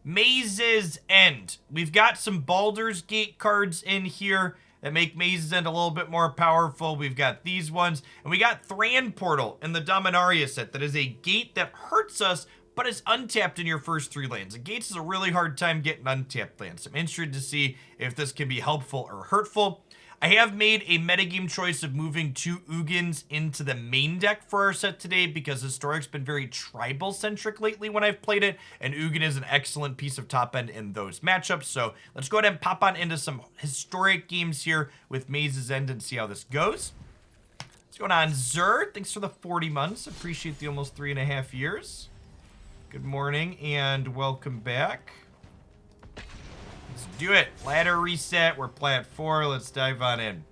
Maze's End. We've got some Baldur's Gate cards in here that make Maze's End a little bit more powerful. We've got these ones, and we got Thran Portal in the Dominaria set that is a gate that hurts us, but it's untapped in your first 3 lands. And Gates is a really hard time getting untapped lands. I'm interested to see if this can be helpful or hurtful. I have made a metagame choice of moving 2 Ugins into the main deck for our set today because Historic's been very tribal-centric lately when I've played it, and Ugin is an excellent piece of top end in those matchups. So let's go ahead and pop on into some Historic games here with Maze's End and see how this goes. What's going on, Zer? Thanks for the 40 months. Appreciate the almost 3.5 years. Good morning and welcome back. Let's do it. Ladder reset. We're plat 4. Let's dive on in.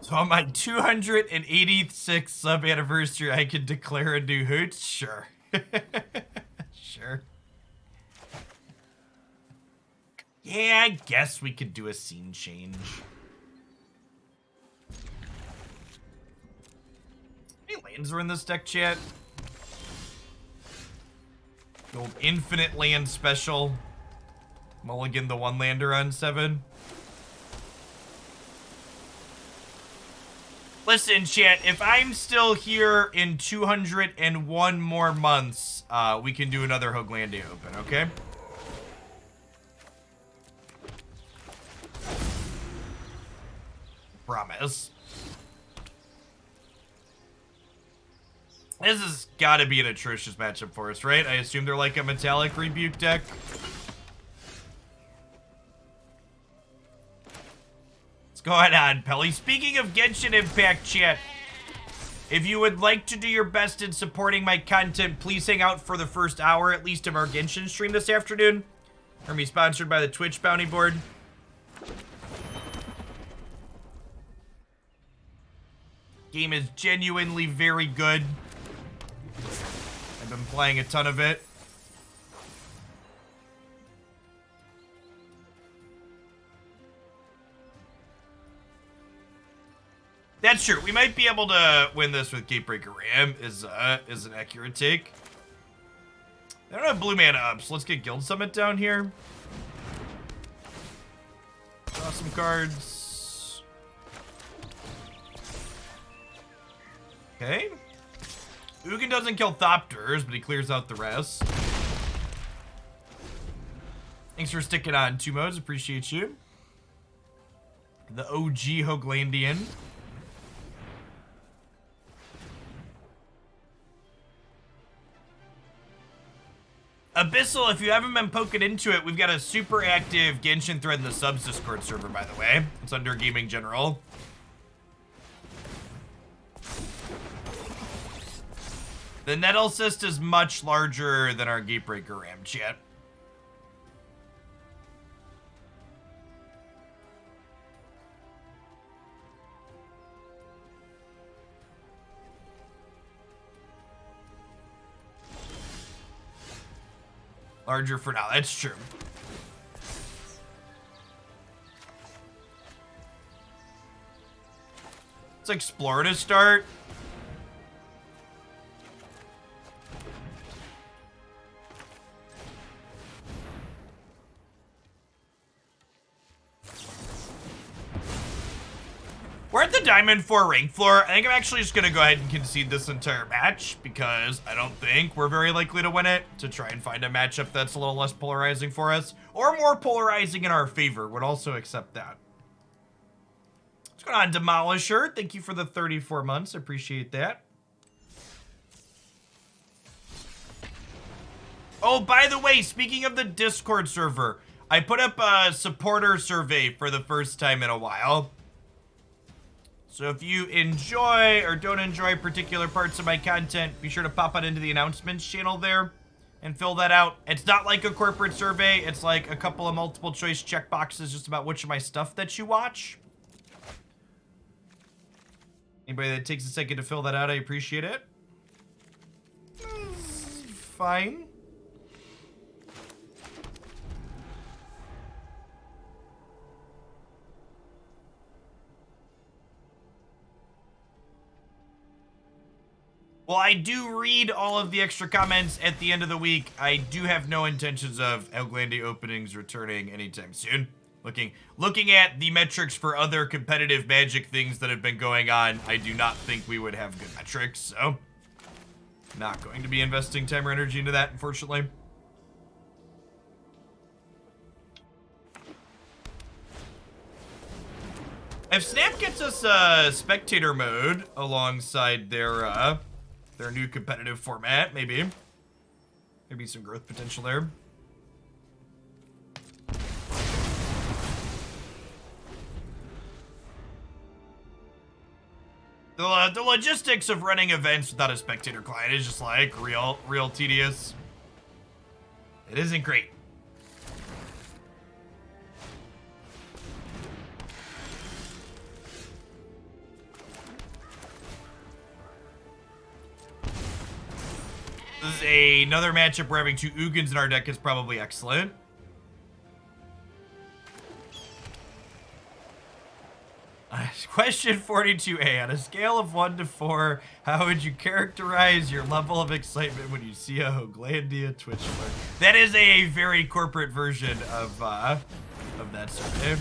So on my 286th sub anniversary, I can declare a new hoot? Sure. Sure. Yeah, I guess we could do a scene change. How many lands are in this deck, chat? The old infinite land special. Mulligan the 1-lander on 7. Listen, chat, if I'm still here in 201 more months, we can do another Hoaglandia Open, okay? Promise. This has got to be an atrocious matchup for us, right? I assume they're like a Metallic Rebuke deck. Going on, Pelly. Speaking of Genshin Impact, chat, if you would like to do your best in supporting my content, please hang out for the first hour at least of our Genshin stream this afternoon. We're gonna be sponsored by the Twitch Bounty Board. Game is genuinely very good. I've been playing a ton of it. That's true. We might be able to win this with Gatebreaker Ram is an accurate take. I don't have blue mana up, so let's get Guild Summit down here. Draw some cards. Okay. Ugin doesn't kill Thopters, but he clears out the rest. Thanks for sticking on 2 modes. Appreciate you. The OG Hoaglandian. Abyssal, if you haven't been poking into it, we've got a super active Genshin thread in the subs Discord server, by the way. It's under Gaming General. The Nettle Cyst is much larger than our Gatebreaker Ram, chat. Larger for now, that's true. Let's explore to start. We're at the Diamond 4 rank floor. I think I'm actually just going to go ahead and concede this entire match because I don't think we're very likely to win it, to try and find a matchup that's a little less polarizing for us, or more polarizing in our favor. Would also accept that. What's going on, Demolisher? Thank you for the 34 months. Appreciate that. Oh, by the way, speaking of the Discord server, I put up a supporter survey for the first time in a while. So if you enjoy or don't enjoy particular parts of my content, be sure to pop on into the announcements channel there. and fill that out. It's not like a corporate survey. It's like a couple of multiple choice checkboxes just about which of my stuff that you watch. Anybody that takes a second to fill that out, I appreciate it. Fine. Well, I do read all of the extra comments at the end of the week. I do have no intentions of Outlandy openings returning anytime soon. Looking at the metrics for other competitive Magic things that have been going on, I do not think we would have good metrics, so not going to be investing time or energy into that, unfortunately. If Snap gets us spectator mode alongside their new competitive format, maybe some growth potential there. The logistics of running events without a spectator client is just like real tedious. It isn't great. This is another matchup where having 2 Ugins in our deck is probably excellent. Question 42A. On a scale of 1 to 4, how would you characterize your level of excitement when you see a Hoaglandia Twitch alert? That is a very corporate version of that survey.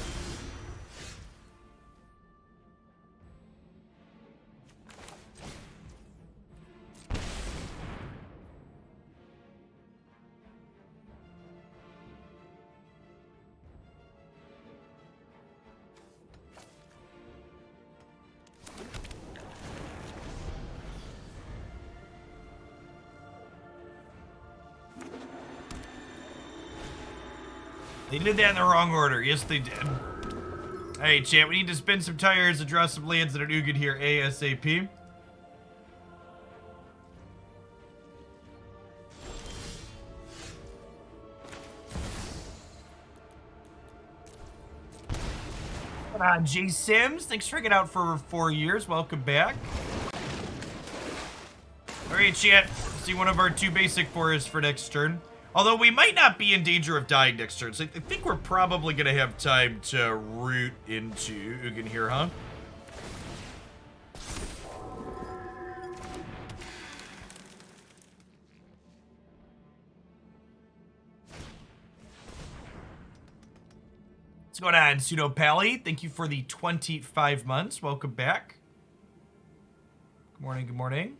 They did that in the wrong order. Yes, they did. Hey, chat, we need to spin some tires and draw some lands and an Ugin here ASAP. Come on, J Sims. Thanks for hanging out for 4 years. Welcome back. All right, chat. See one of our 2 basic forests for next turn. Although we might not be in danger of dying next turn, so I think we're probably going to have time to root into Ugin here, huh? What's going on, Pseudo Pally? Thank you for the 25 months. Welcome back. Good morning, good morning.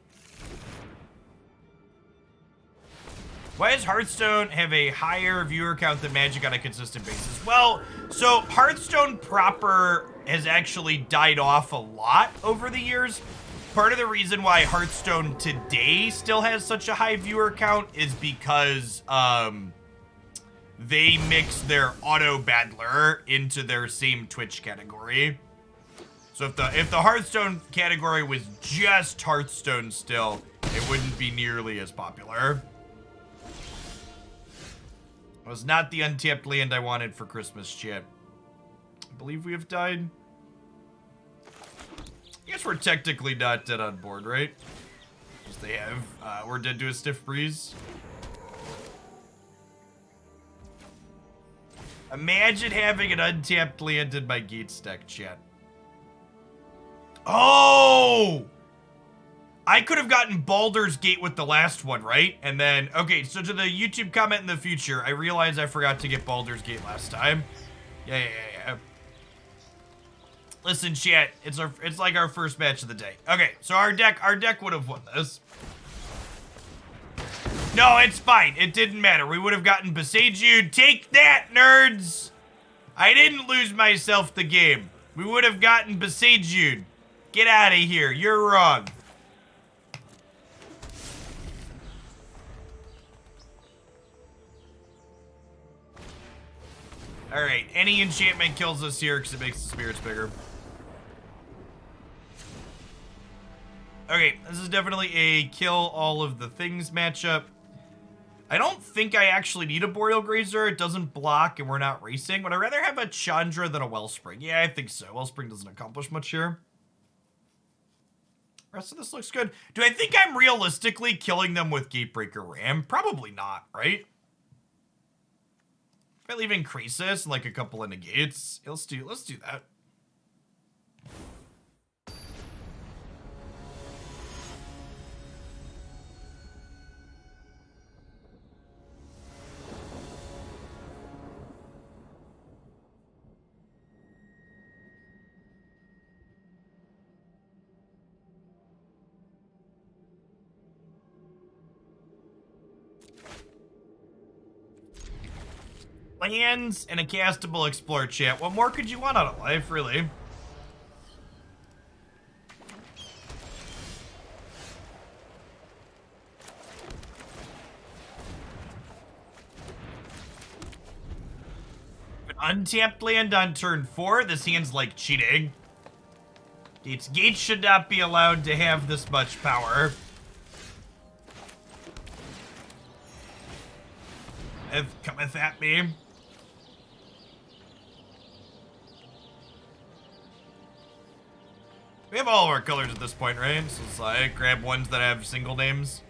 Why does Hearthstone have a higher viewer count than Magic on a consistent basis? Well, so Hearthstone proper has actually died off a lot over the years. Part of the reason why Hearthstone today still has such a high viewer count is because they mix their auto battler into their same Twitch category. So if the Hearthstone category was just Hearthstone still, it wouldn't be nearly as popular. It was not the untapped land I wanted for Christmas, chat. I believe we have died. I guess we're technically not dead on board, right? Because they have, we're dead to a stiff breeze. Imagine having an untapped land in my Gates deck, chat. Oh! I could have gotten Baldur's Gate with the last one, right? And then, okay, so to the YouTube comment in the future, I realized I forgot to get Baldur's Gate last time. Yeah. Listen, chat, it's like our first match of the day. Okay, so our deck would have won this. No, it's fine. It didn't matter. We would have gotten Besaged. Take that, nerds! I didn't lose myself the game. We would have gotten Besaged. Get out of here. You're wrong. Alright, any enchantment kills us here because it makes the spirits bigger. Okay, this is definitely a kill all of the things matchup. I don't think I actually need a Arboreal Grazer. It doesn't block and we're not racing. Would I rather have a Chandra than a Wellspring? Yeah, I think so. Wellspring doesn't accomplish much here. Rest of this looks good. Do I think I'm realistically killing them with Gatebreaker Ram? Probably not, right? If I leave in Krasis and like a couple of Negates, let's do that. Lands and a castable Explore chat. What more could you want out of life, really? An untapped land on turn 4. This hand's like cheating. Gates should not be allowed to have this much power. It cometh at me. We have all of our colors at this point, right? So it's like, grab ones that have single names.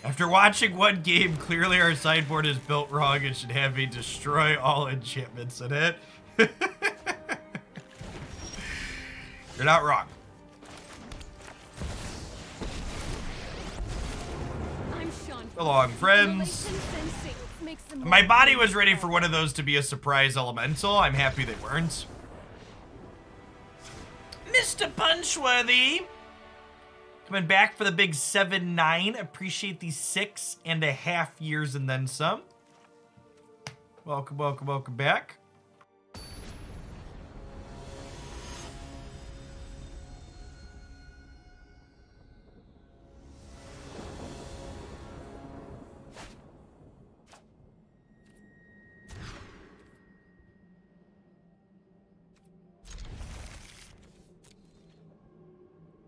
After watching one game, clearly our sideboard is built wrong and should have me destroy all enchantments in it. You're not wrong. So long, friends. My body was ready for one of those to be a surprise elemental. I'm happy they weren't. Mr. Punchworthy. Coming back for the big 7-9. Appreciate these 6.5 years and then some. Welcome, welcome, welcome back.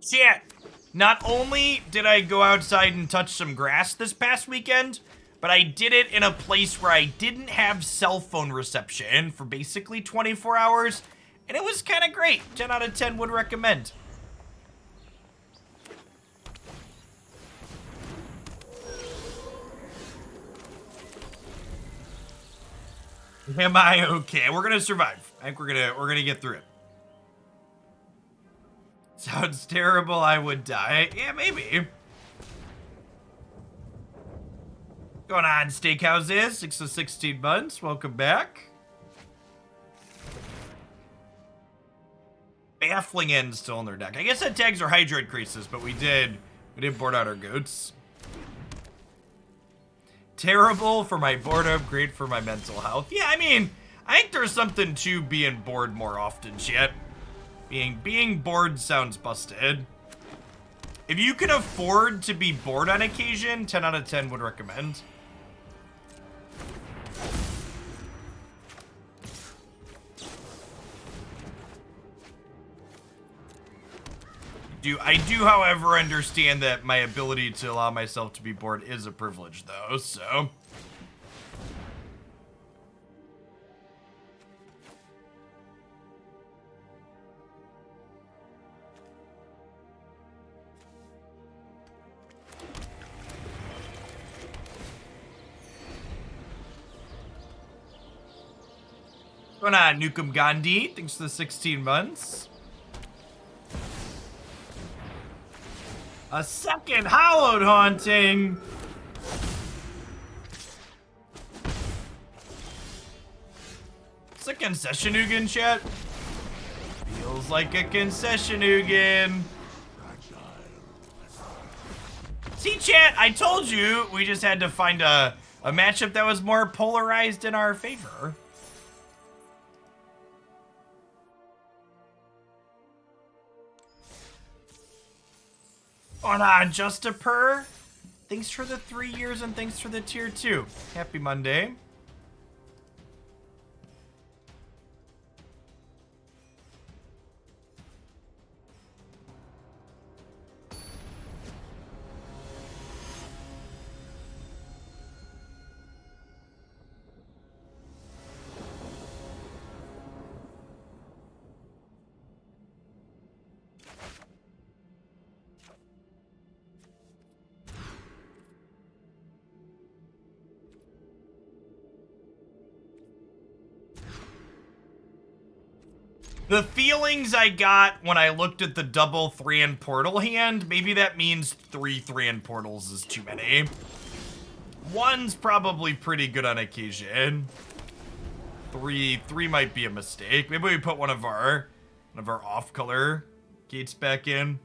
Shit. Not only did I go outside and touch some grass this past weekend, but I did it in a place where I didn't have cell phone reception for basically 24 hours, and it was kind of great. 10 out of 10 would recommend. Am I okay? We're gonna survive. I think we're gonna get through it. Sounds terrible, I would die. Yeah, maybe. Going on, Steakhouses, 6 to 16 months. Welcome back. Baffling End still in their deck. I guess that tags are Hydroid Krasis, but we did board out our goats. Terrible for my boredom, great for my mental health. Yeah, I mean, I think there's something to being bored more often, shit. Being bored sounds busted. If you can afford to be bored on occasion, 10 out of 10 would recommend. I do, however, understand that my ability to allow myself to be bored is a privilege, though, so... Going on, Nukem Gandhi. Thanks for the 16 months. A second Hallowed Haunting. It's a concession Ugin, chat. Feels like a concession Ugin. See, chat, I told you we just had to find a matchup that was more polarized in our favor. On just a purr. Thanks for the 3 years and thanks for the tier 2. Happy Monday. The feelings I got when I looked at the double Thran Portal hand, maybe that means 3 Thran Portals is too many. One's probably pretty good on occasion. Three might be a mistake. Maybe we put one of our off-color gates back in.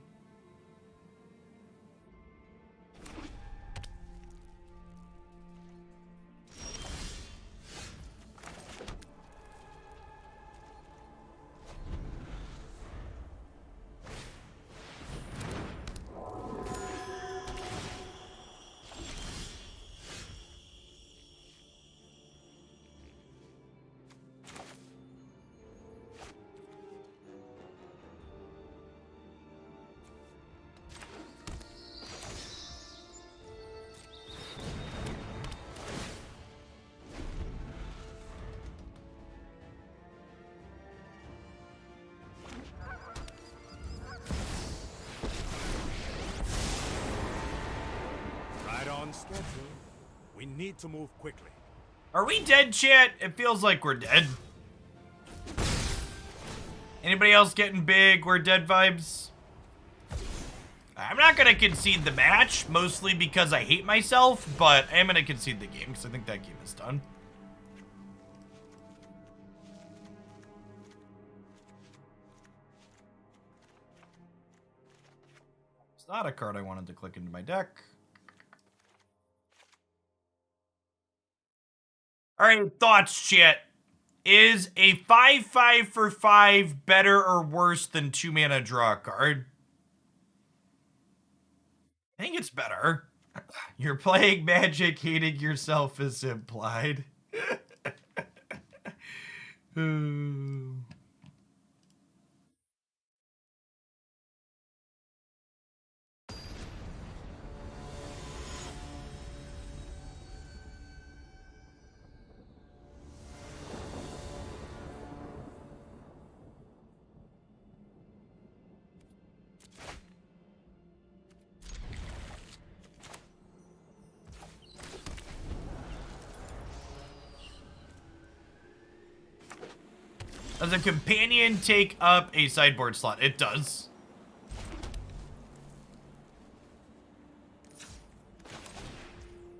Schedule. We need to move quickly. Are we dead, chat? It feels like we're dead. Anybody else getting big? We're dead vibes. I'm not gonna concede the match, mostly because I hate myself, but I am gonna concede the game because I think that game is done. It's not a card I wanted to click into my deck. All right, thoughts, chat. Is a 5/5 for 5 better or worse than 2 mana draw a card? I think it's better. You're playing Magic, hating yourself is implied. Ooh. Does a companion take up a sideboard slot? It does.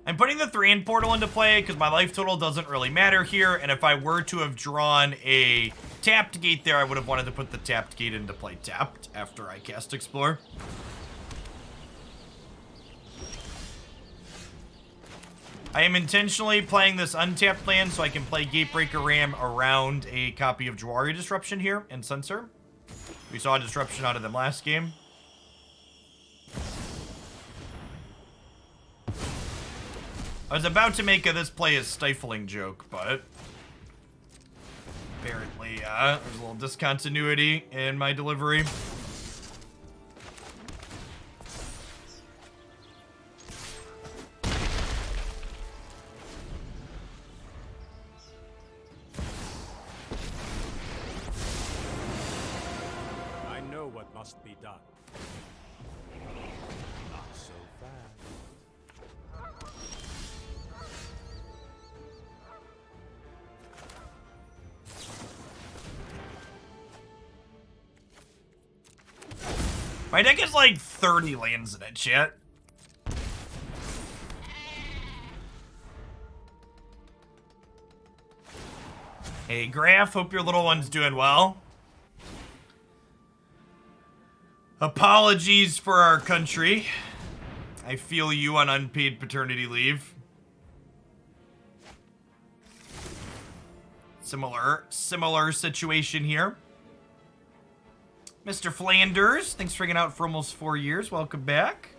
I'm putting the Thran Portal into play because my life total doesn't really matter here, and if I were to have drawn a tapped gate there, I would have wanted to put the tapped gate into play tapped after I cast Explore. I am intentionally playing this untapped land so I can play Gatebreaker Ram around a copy of Jwari Disruption here and Censor. We saw a Disruption out of them last game. I was about to make this play a stifling joke, but apparently there's a little discontinuity in my delivery. Must be done. Not so fast. My deck is like 30 lands in it, shit. Hey, Graph, hope your little one's doing well. Apologies for our country. I feel you on unpaid paternity leave. Similar situation here. Mr. Flanders, thanks for hanging out for almost 4 years. Welcome back.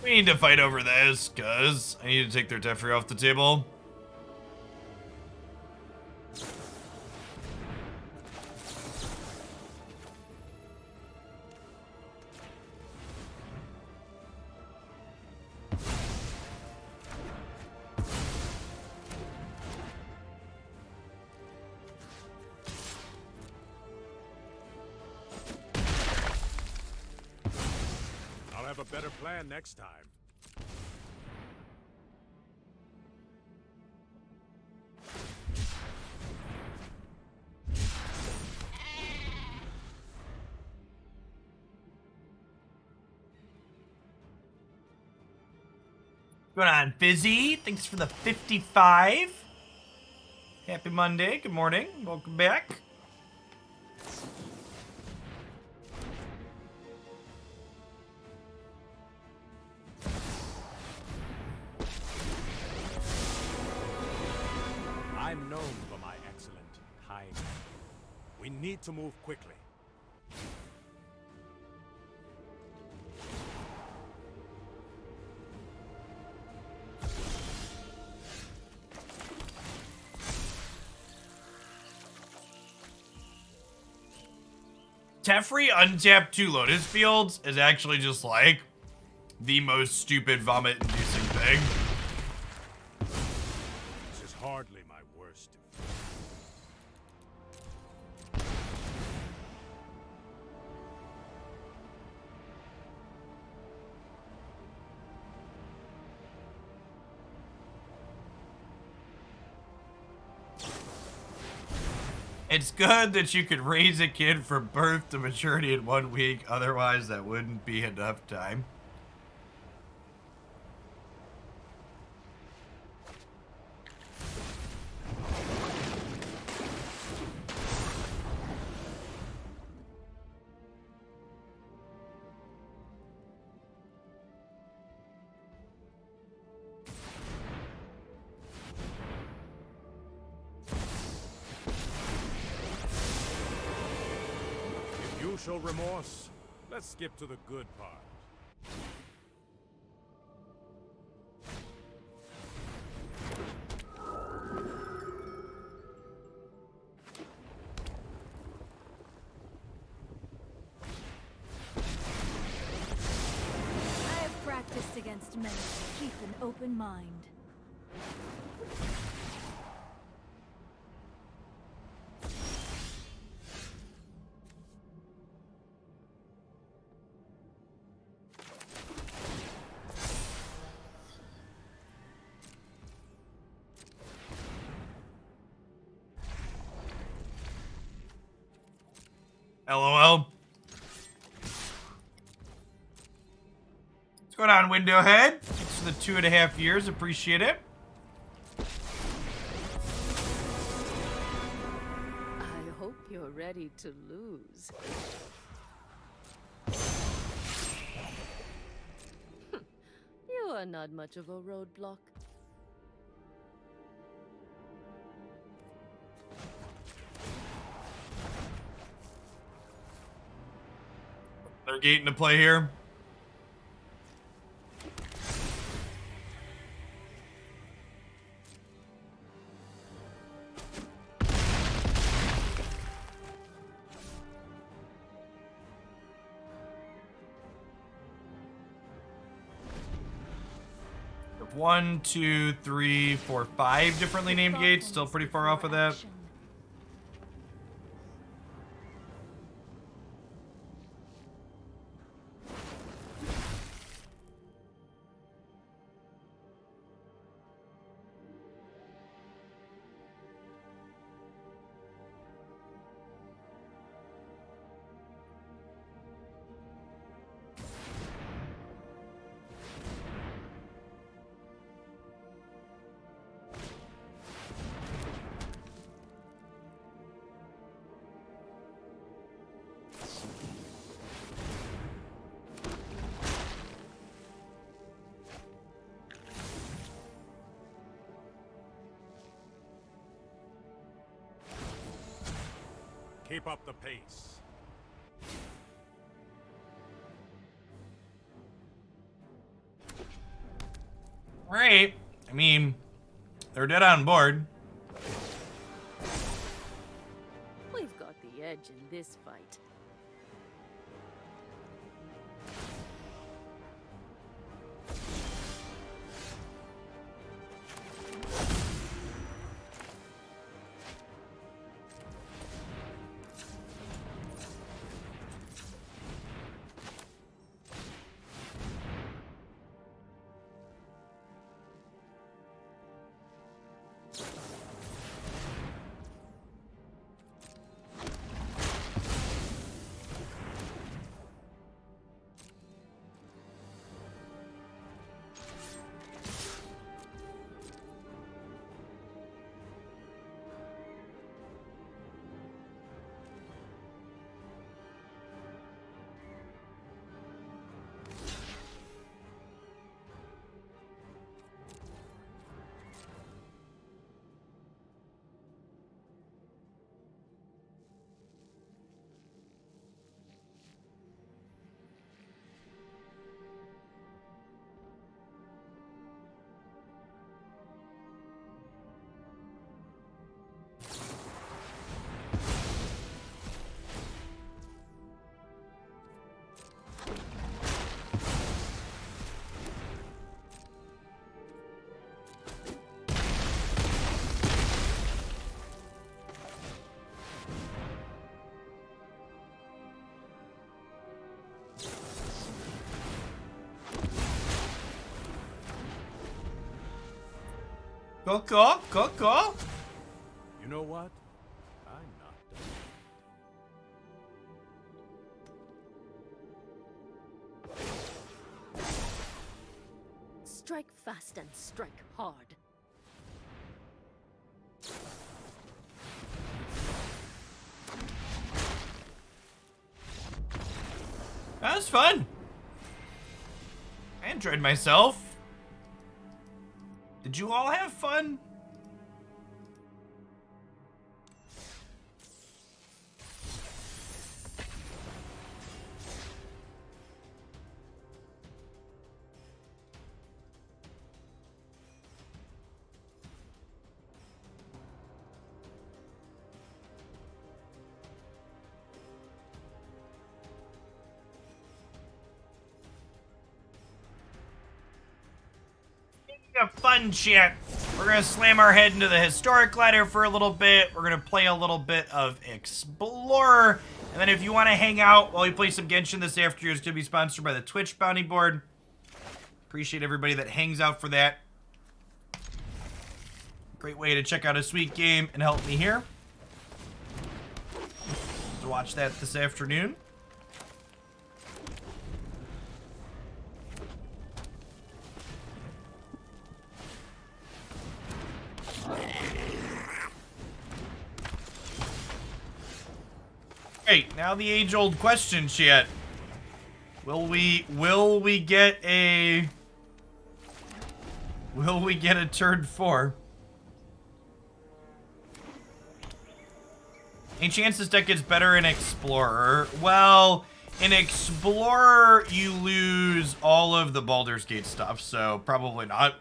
We need to fight over this, because I need to take their Teferi off the table. a better plan next time. What's going on, Fizzy? Thanks for the 55. Happy Monday. Good morning. Welcome back. I'm known for my excellent timing. We need to move quickly. Teferi untap 2 Lotus Fields is actually just like the most stupid vomit-inducing thing. This is hardly my worst. It's good that you could raise a kid from birth to maturity in 1 week, otherwise that wouldn't be enough time. Show remorse. Let's skip to the good part. I have practiced against many. Keep an open mind. LOL. What's going on, Windowhead? Thanks for the 2.5 years. Appreciate it. I hope you're ready to lose. You are not much of a roadblock. They're gating to play here. One, two, three, four, 5 differently named gates. Still pretty far off of that. Keep up the pace. Right. I mean, they're dead on board. We've got the edge in this fight. Cool, cool, cool, cool. You know what? I'm not done. Strike fast and strike hard. That was fun. I enjoyed myself. Did you all have fun? A fun shit. We're gonna slam our head into the historic ladder for a little bit. We're gonna play a little bit of Explorer. And then if you want to hang out while we play some Genshin this afternoon, it's gonna be sponsored by the Twitch bounty board. Appreciate everybody that hangs out for that. Great way to check out a sweet game and help me here. To watch that this afternoon. Great, now the age-old question, chat. Will we get a turn 4? Any chance this deck gets better in Explorer? Well, in Explorer, you lose all of the Baldur's Gate stuff, so probably not.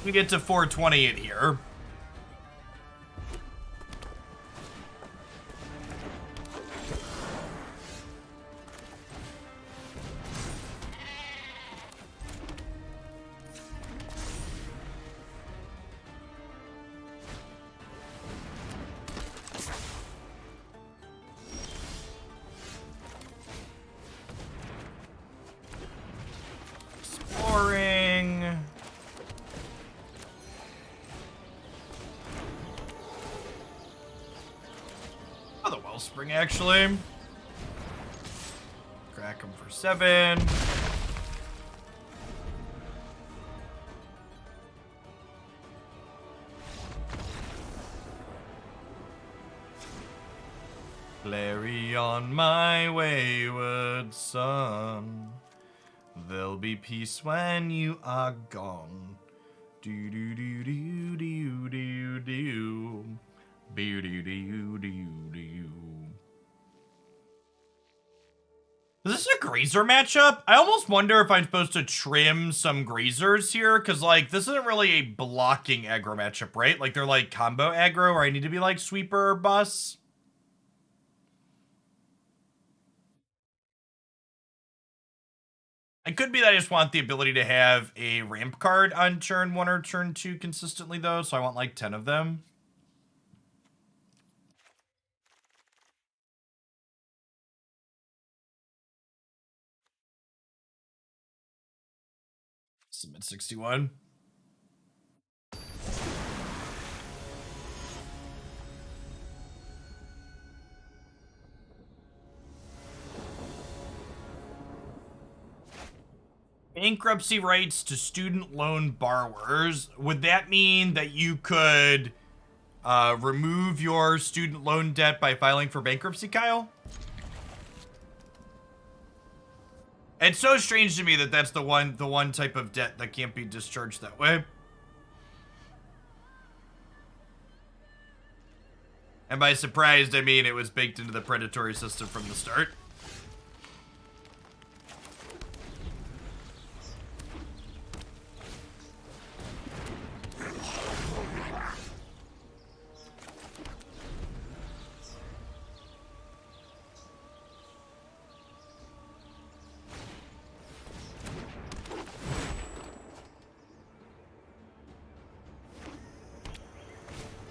We get to 420 in here. Exploring. Oh, the Wellspring, actually. Crack him for 7. Clarion, my wayward son. There'll be peace when you are gone. Do do do do do do do. Do do do do do. Is this a Grazer matchup? I almost wonder if I'm supposed to trim some Grazers here, because, like, this isn't really a blocking aggro matchup, right? Like, they're, like, combo aggro, where I need to be, like, sweeper or bus. It could be that I just want the ability to have a ramp card on turn 1 or turn 2 consistently, though, so I want, like, 10 of them. Submit 61. Bankruptcy rights to student loan borrowers. Would that mean that you could remove your student loan debt by filing for bankruptcy, Kyle? It's so strange to me that that's the one type of debt that can't be discharged that way. And by surprised, I mean it was baked into the predatory system from the start.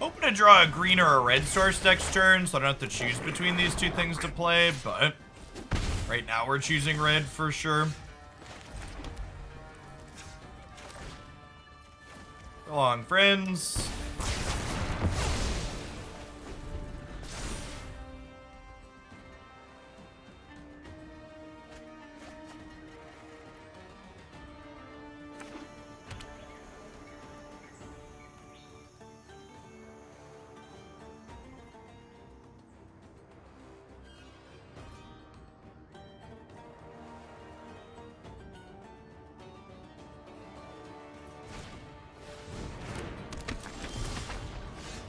Hoping to draw a green or a red source next turn, so I don't have to choose between these two things to play, but right now we're choosing red for sure. So long, friends.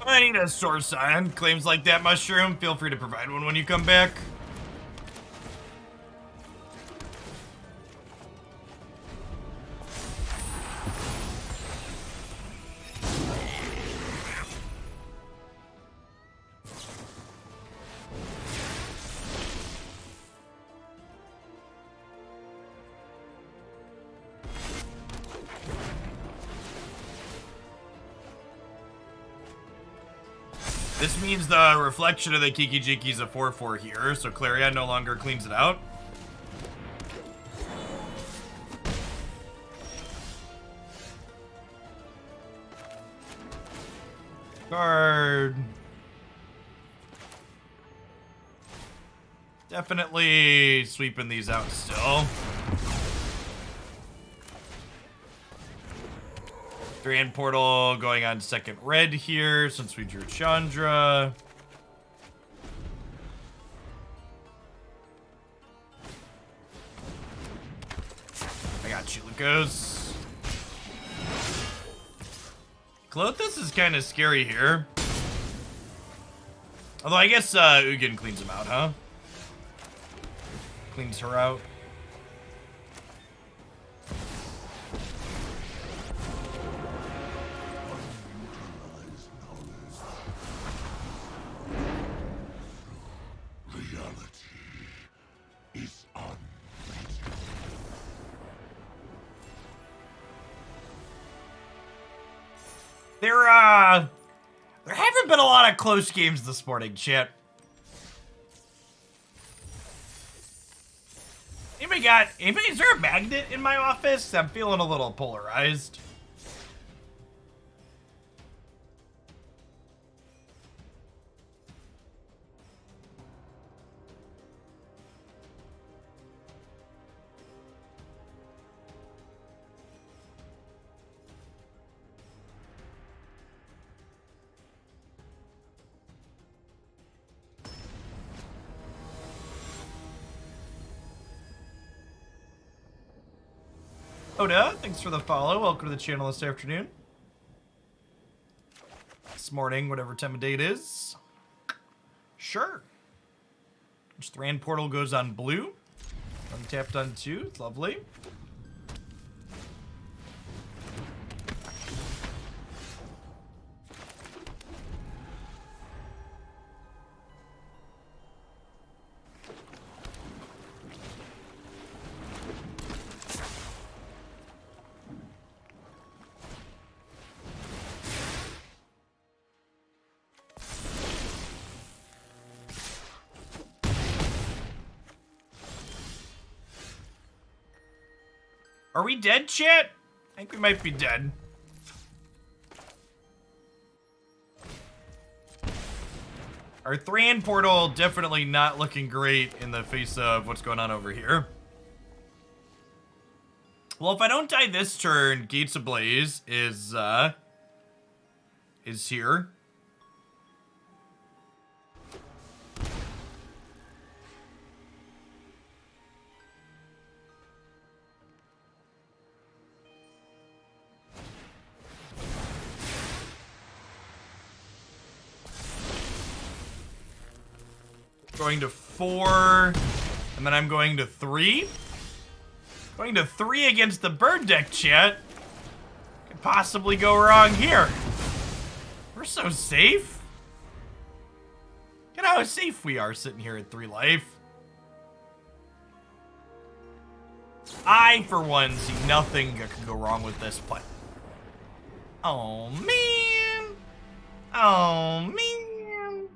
I need a source sign. Claims like that mushroom. Feel free to provide one when you come back. This means the reflection of the Kiki Jiki is a 4/4 here, so Clarion no longer cleans it out. Card. Definitely sweeping these out still. Thran Portal going on second red here since we drew Chandra. I got you, Lucas. Clothis is kind of scary here. Although I guess Ugin cleans him out, huh? Cleans her out. There haven't been a lot of close games this morning, chat. Is there a magnet in my office? I'm feeling a little polarized. Oda, thanks for the follow. Welcome to the channel this afternoon. This morning, whatever time of day it is. Sure. Just Thran Portal goes on blue. Untapped on 2. It's lovely. Are we dead, chat? I think we might be dead. Our Thran Portal definitely not looking great in the face of what's going on over here. Well, if I don't die this turn, Gates Ablaze is here. Going to 4, and then I'm going to 3. Going to 3 against the bird deck, chat. Could possibly go wrong here. We're so safe. Look at how safe we are sitting here at 3 life. I, for one, see nothing that could go wrong with this play. Oh, man. Oh, man.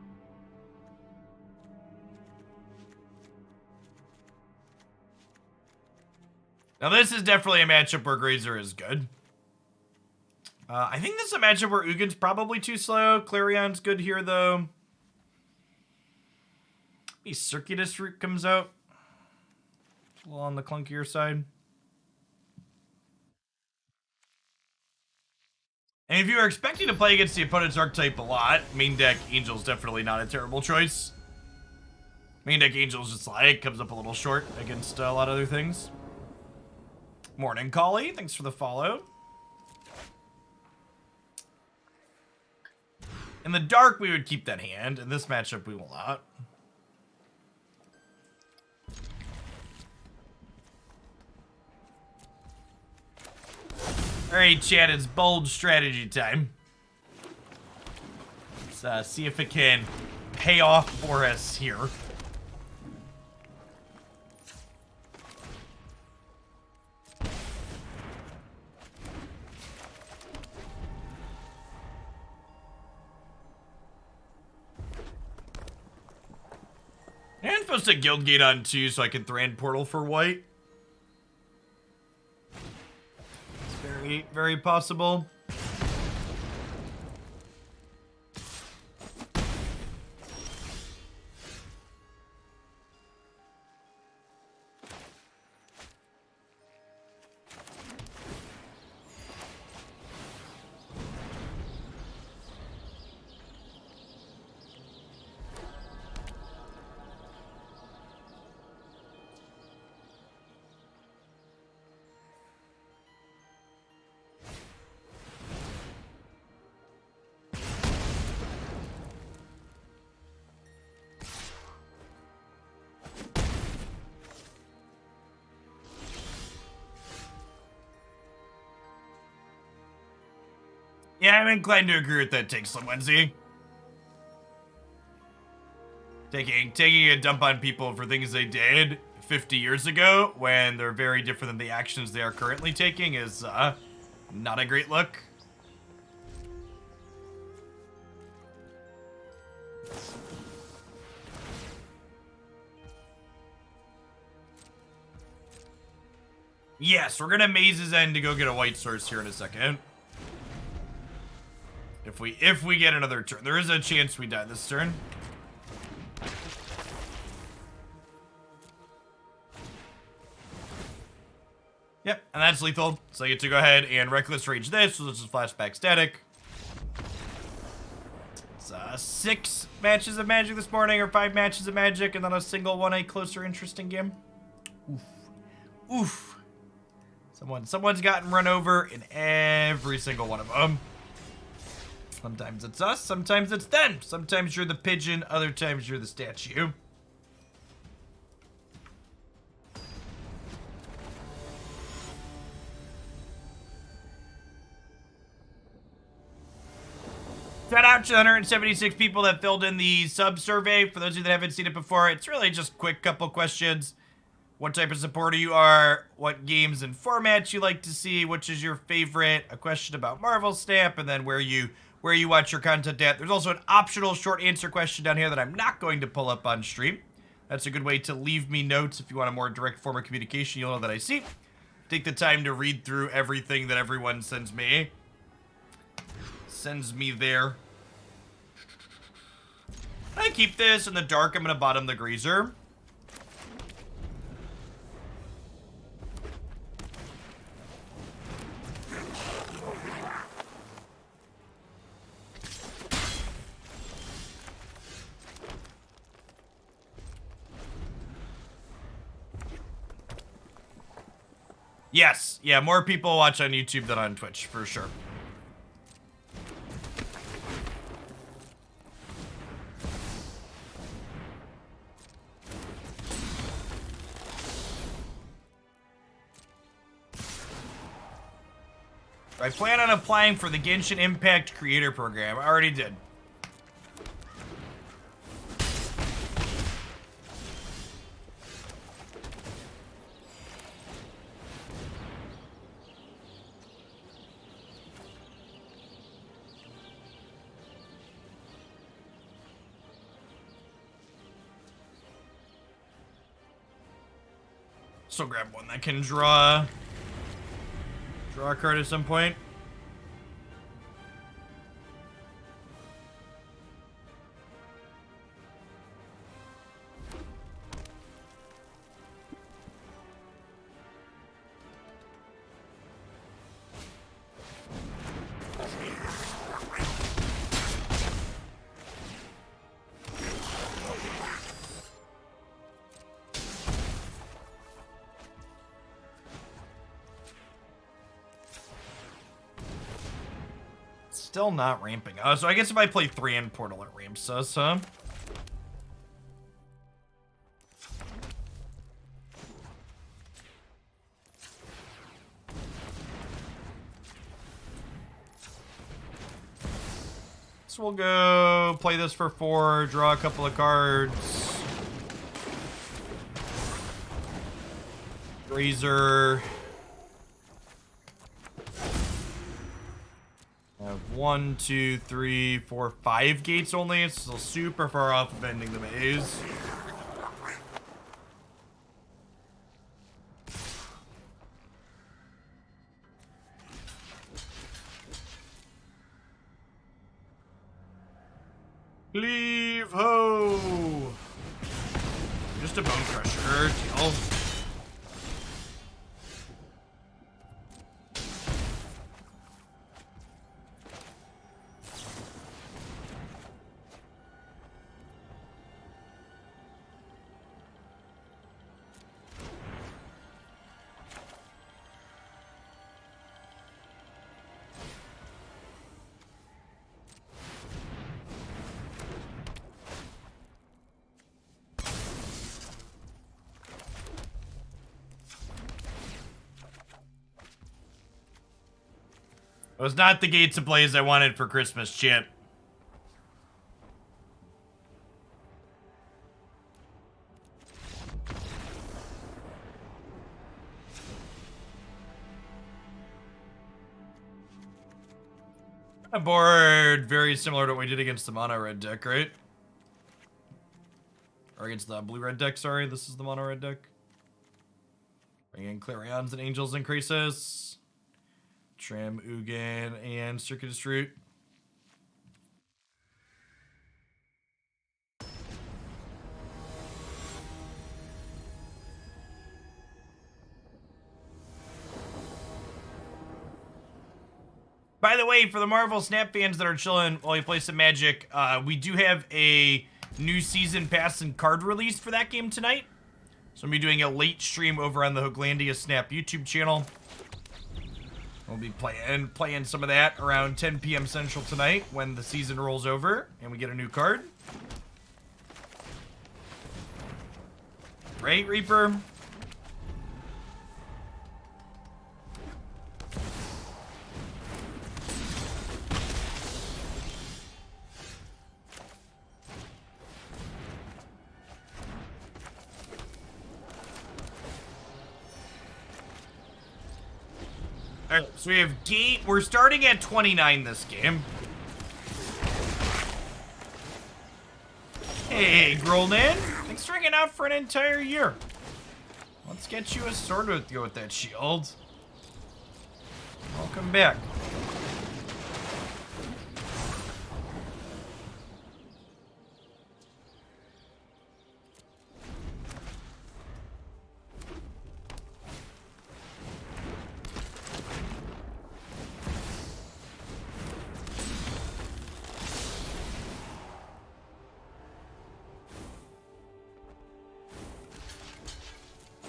Now, this is definitely a matchup where Grazer is good. I think this is a matchup where Ugin's probably too slow. Clarion's good here, though. Maybe Circuitous Route comes out. It's a little on the clunkier side. And if you are expecting to play against the opponent's archetype a lot, main deck Angel's definitely not a terrible choice. Main deck Angel's just like, comes up a little short against a lot of other things. Morning, Collie. Thanks for the follow. In the dark, we would keep that hand. In this matchup, we will not. Alright, chat, it's bold strategy time. Let's see if it can pay off for us here. And I'm supposed to Guildgate on 2 so I can Thran Portal for white. Very, very possible. Yeah, I'm inclined to agree with that take, Slim Wednesday. Taking a dump on people for things they did 50 years ago when they're very different than the actions they are currently taking is not a great look. Yes, we're gonna Maze's End to go get a white source here in a second. If we get another turn. There is a chance we die this turn. Yep, and that's lethal. So I get to go ahead and Reckless Rage this, so this is flashback static. It's 6 matches of Magic this morning, or 5 matches of Magic, and then a single 1-8 closer interesting game. Oof. Oof. Someone's gotten run over in every single one of them. Sometimes it's us, sometimes it's them. Sometimes you're the pigeon, other times you're the statue. Shout out to 176 people that filled in the sub-survey. For those of you that haven't seen it before, it's really just quick couple questions. What type of supporter you are, what games and formats you like to see, which is your favorite, a question about Marvel Snap, and then where you watch your content at. There's also an optional short answer question down here that I'm not going to pull up on stream. That's a good way to leave me notes if you want a more direct form of communication. You'll know that I see. Take the time to read through everything that everyone sends me. Sends me there. I keep this in the dark. I'm going to bottom the Grazer. Yes, yeah, more people watch on YouTube than on Twitch, for sure. I plan on applying for the Genshin Impact Creator Program. I already did. So grab one that can draw a card at some point. Still not ramping. So I guess if I play Thran Portal, it ramps us, huh? So we'll go play this for 4, draw a couple of cards. Grazer. I have 1, 2, 3, 4, 5 gates only. It's still super far off of ending the maze. Leave ho! Just a bone crusher, deal. It was not the Gates Ablaze I wanted for Christmas, Chip. A board very similar to what we did against the mono red deck, right? Or against the blue red deck, sorry. This is the mono red deck. Bring in Clarions and Angels and Krasis. Trim, Ugin, and Circuitous Route. By the way, for the Marvel Snap fans that are chilling while you play some Magic, we do have a new season pass and card release for that game tonight. So I'm going to be doing a late stream over on the Hooglandia Snap YouTube channel. We'll be playing some of that around 10 p.m. Central tonight when the season rolls over and we get a new card. Right, Reaper? Alright, so we have Gate. We're starting at 29 this game. Hey, Grolnan. Thanks for hanging out for an entire year. Let's get you a sword to go with that shield. Welcome back.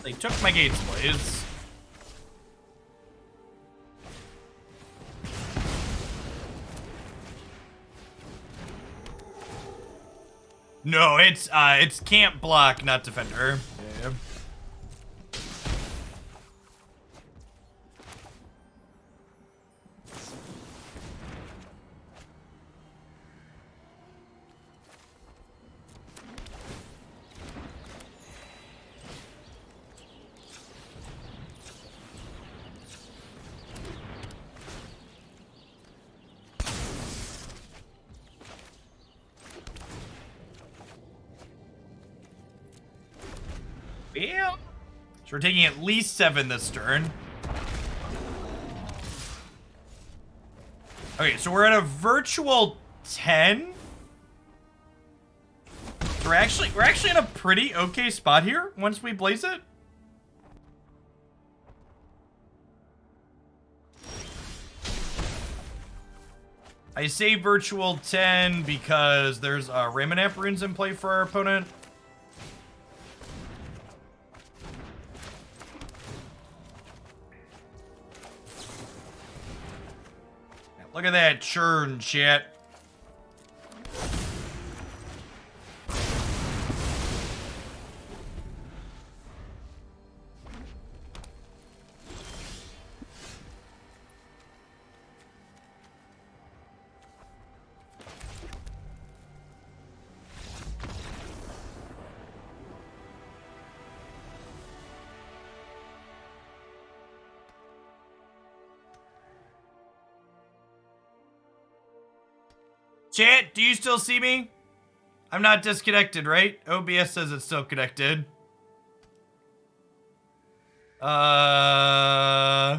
They took my Gates Ablaze. No, it's camp block, not defender. Yeah. So we're taking at least 7 this turn. Okay, so we're at a virtual 10. So we're actually in a pretty okay spot here once we blaze it. I say virtual 10 because there's Ramanap runes in play for our opponent. Look at that churn, chat. Chat, do you still see me? I'm not disconnected, right? OBS says it's still connected. Well,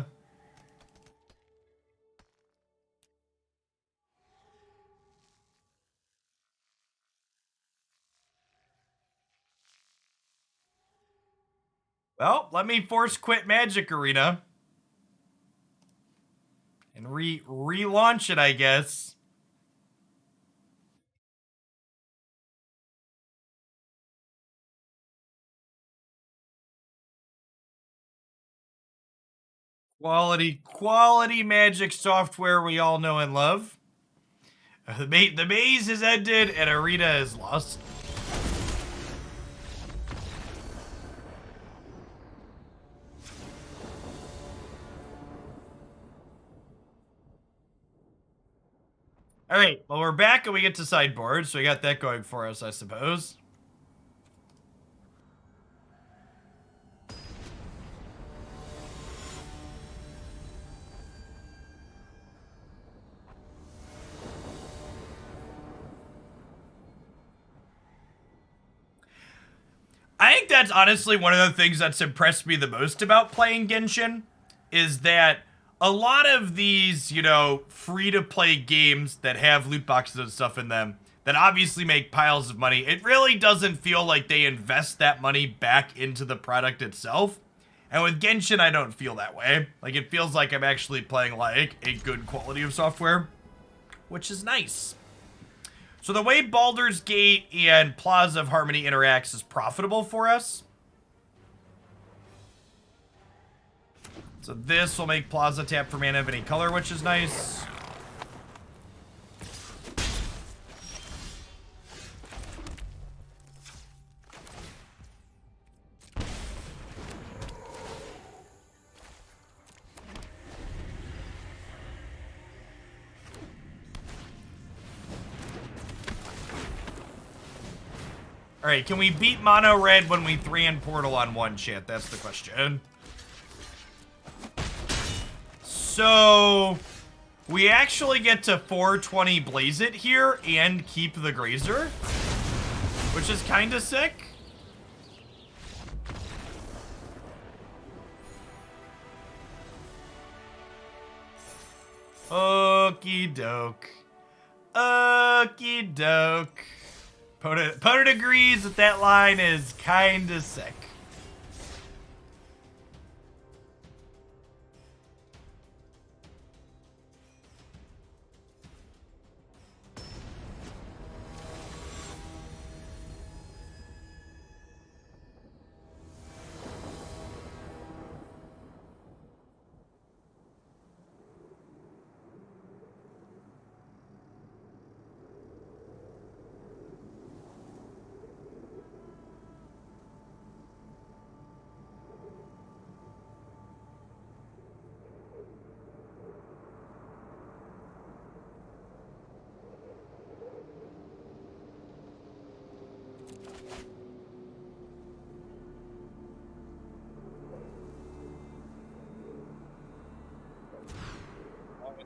let me force quit Magic Arena. And relaunch it, I guess. Quality Magic software we all know and love. The maze has ended and Arena is lost. Alright, well we're back and we get to sideboard, so we got that going for us, I suppose. I think that's honestly one of the things that's impressed me the most about playing Genshin, is that a lot of these, you know, free-to-play games that have loot boxes and stuff in them that obviously make piles of money, it really doesn't feel like they invest that money back into the product itself. And with Genshin, I don't feel that way. Like, it feels like I'm actually playing, like, a good quality of software, which is nice. So the way Baldur's Gate and Plaza of Harmony interacts is profitable for us. So this will make Plaza tap for mana of any color, which is nice. Alright, can we beat Mono Red when we Thran Portal on one, chat? That's the question. So, we actually get to 420 Blaze It here and keep the Grazer, which is kind of sick. Okie doke. Okie doke. Opponent agrees that that line is kind of sick.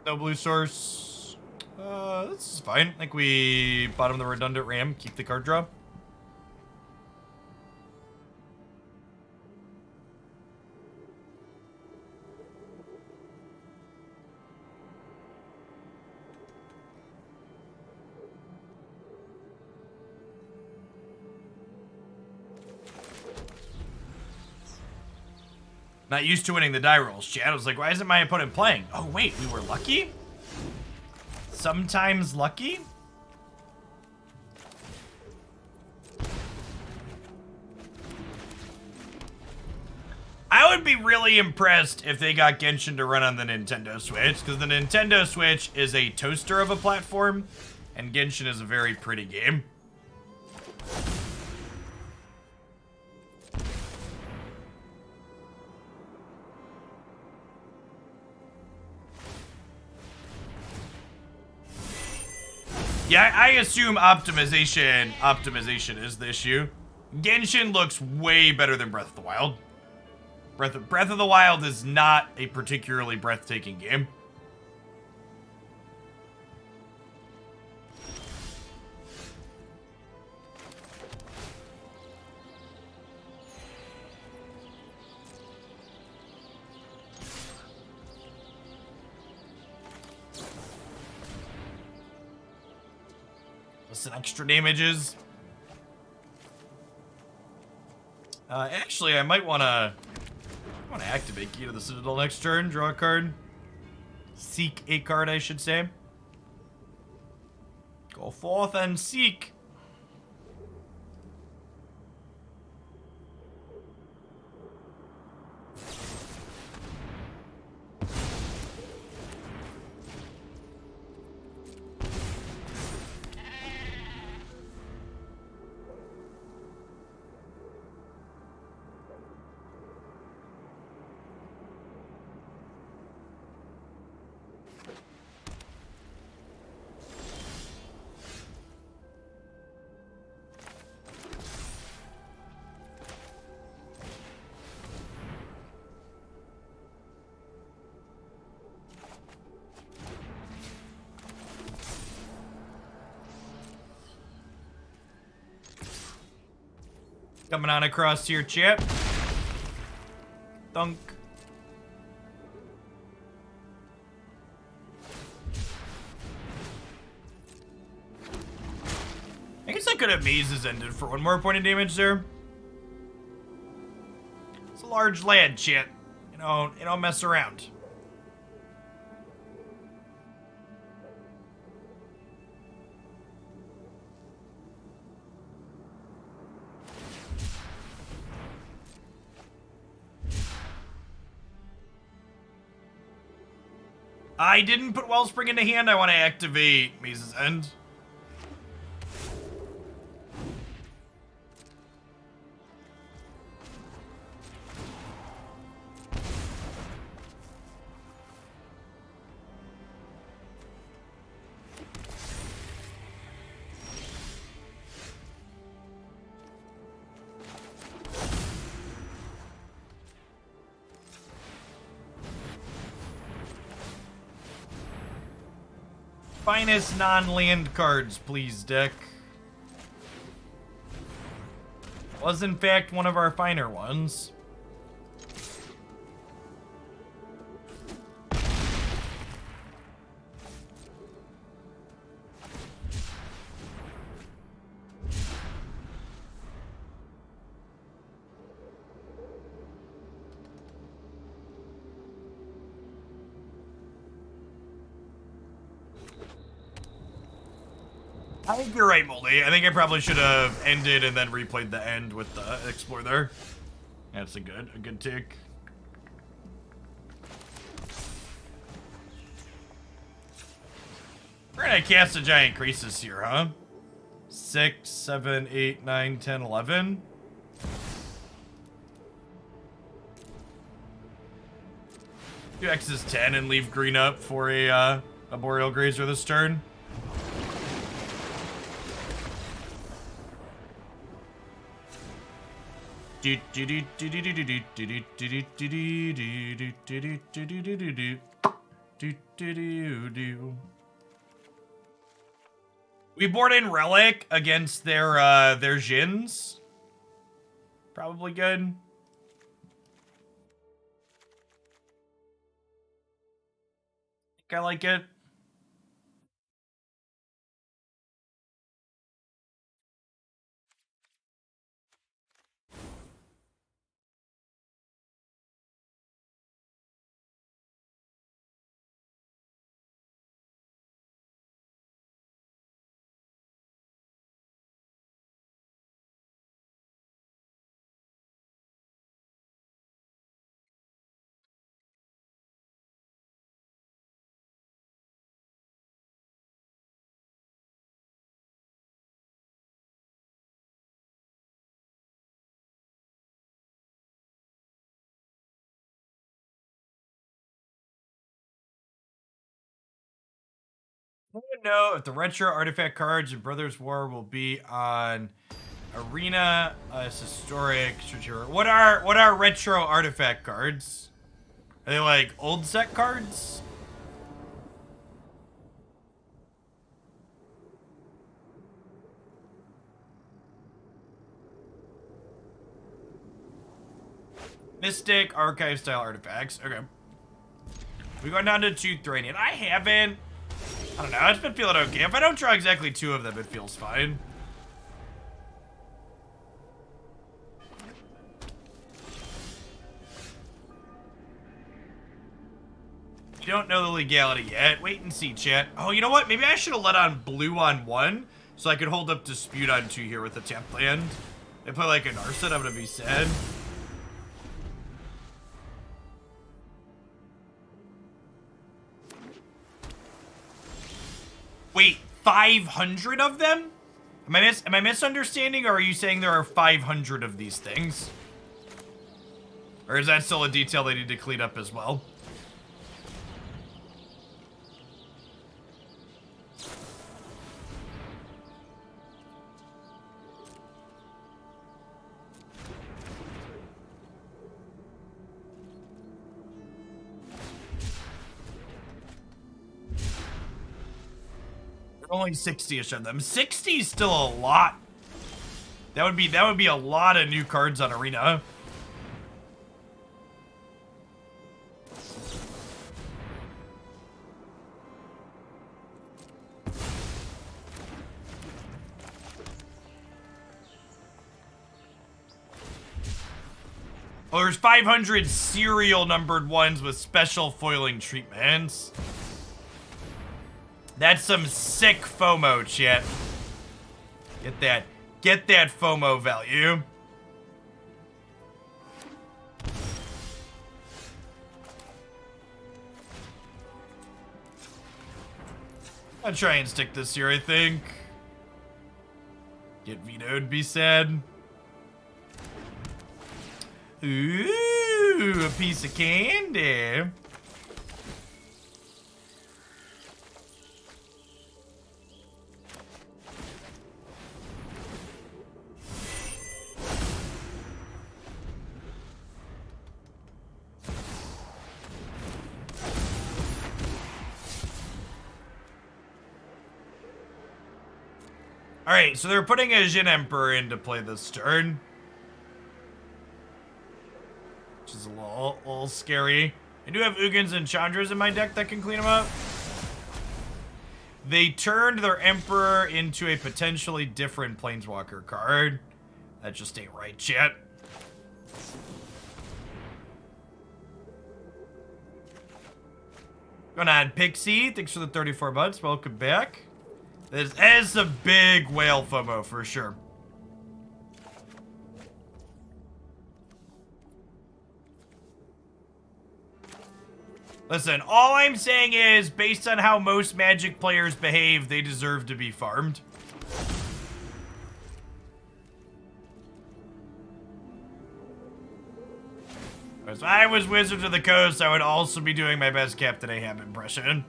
No blue source. This is fine. I think we bottom the redundant ram, keep the card draw. Not used to winning the die rolls, chat. I was like, why isn't my opponent playing? Oh, wait, we were lucky? Sometimes lucky? I would be really impressed if they got Genshin to run on the Nintendo Switch, because the Nintendo Switch is a toaster of a platform, and Genshin is a very pretty game. Yeah, I assume optimization is the issue. Genshin looks way better than Breath of the Wild. Breath of the Wild is not a particularly breathtaking game. Listen, extra damages. Actually, I might want to activate Key to the Citadel next turn. Draw a card. Seek a card, I should say. Go forth and seek. Coming on across here, chip. Thunk. I guess I could have mazes ended for one more point of damage there. It's a large land, chat. You don't mess around. I didn't put Wellspring into hand. I want to activate Maze's End. Finest non-land cards, please, deck. Was in fact one of our finer ones. I think you're right, Moldy. I think I probably should have ended and then replayed the end with the Explore there. That's a good tick. We're gonna cast a giant Krasis here, huh? 6, 7, 8, 9, 10, 11. Do X is 10 and leave green up for a Arboreal Grazer this turn. We board in Relic against their Djinns. Probably good. I like it. I want to know if the retro artifact cards in Brothers War will be on Arena as historic. What are retro artifact cards? Are they like old set cards? Mystic archive style artifacts. Okay. We going down to 2 Thran. I don't know. It's been feeling okay. If I don't draw exactly 2 of them, it feels fine. You don't know the legality yet. Wait and see, chat. Oh, you know what? Maybe I should have let on blue on 1 so I could hold up Dispute on 2 here with the tapped land. They play like an Narset, I'm gonna be sad. Wait, 500 of them? Am I misunderstanding, or are you saying there are 500 of these things? Or is that still a detail they need to clean up as well? Only 60-ish of them. 60 is still a lot. That would be a lot of new cards on Arena. Oh, there's 500 serial numbered ones with special foiling treatments. That's some sick FOMO, chat. Get that FOMO value. I'll try and stick this here, I think. Get vetoed, be sad. Ooh, a piece of candy. Alright, so they're putting a Jin Emperor into play this turn. Which is a little scary. I do have Ugins and Chandras in my deck that can clean them up. They turned their Emperor into a potentially different Planeswalker card. That just ain't right, chat. Going on, Pixie. Thanks for the 34 months. Welcome back. This is a big whale FOMO for sure. Listen, all I'm saying is, based on how most Magic players behave, they deserve to be farmed. If I was Wizards of the Coast, I would also be doing my best Captain Ahab impression.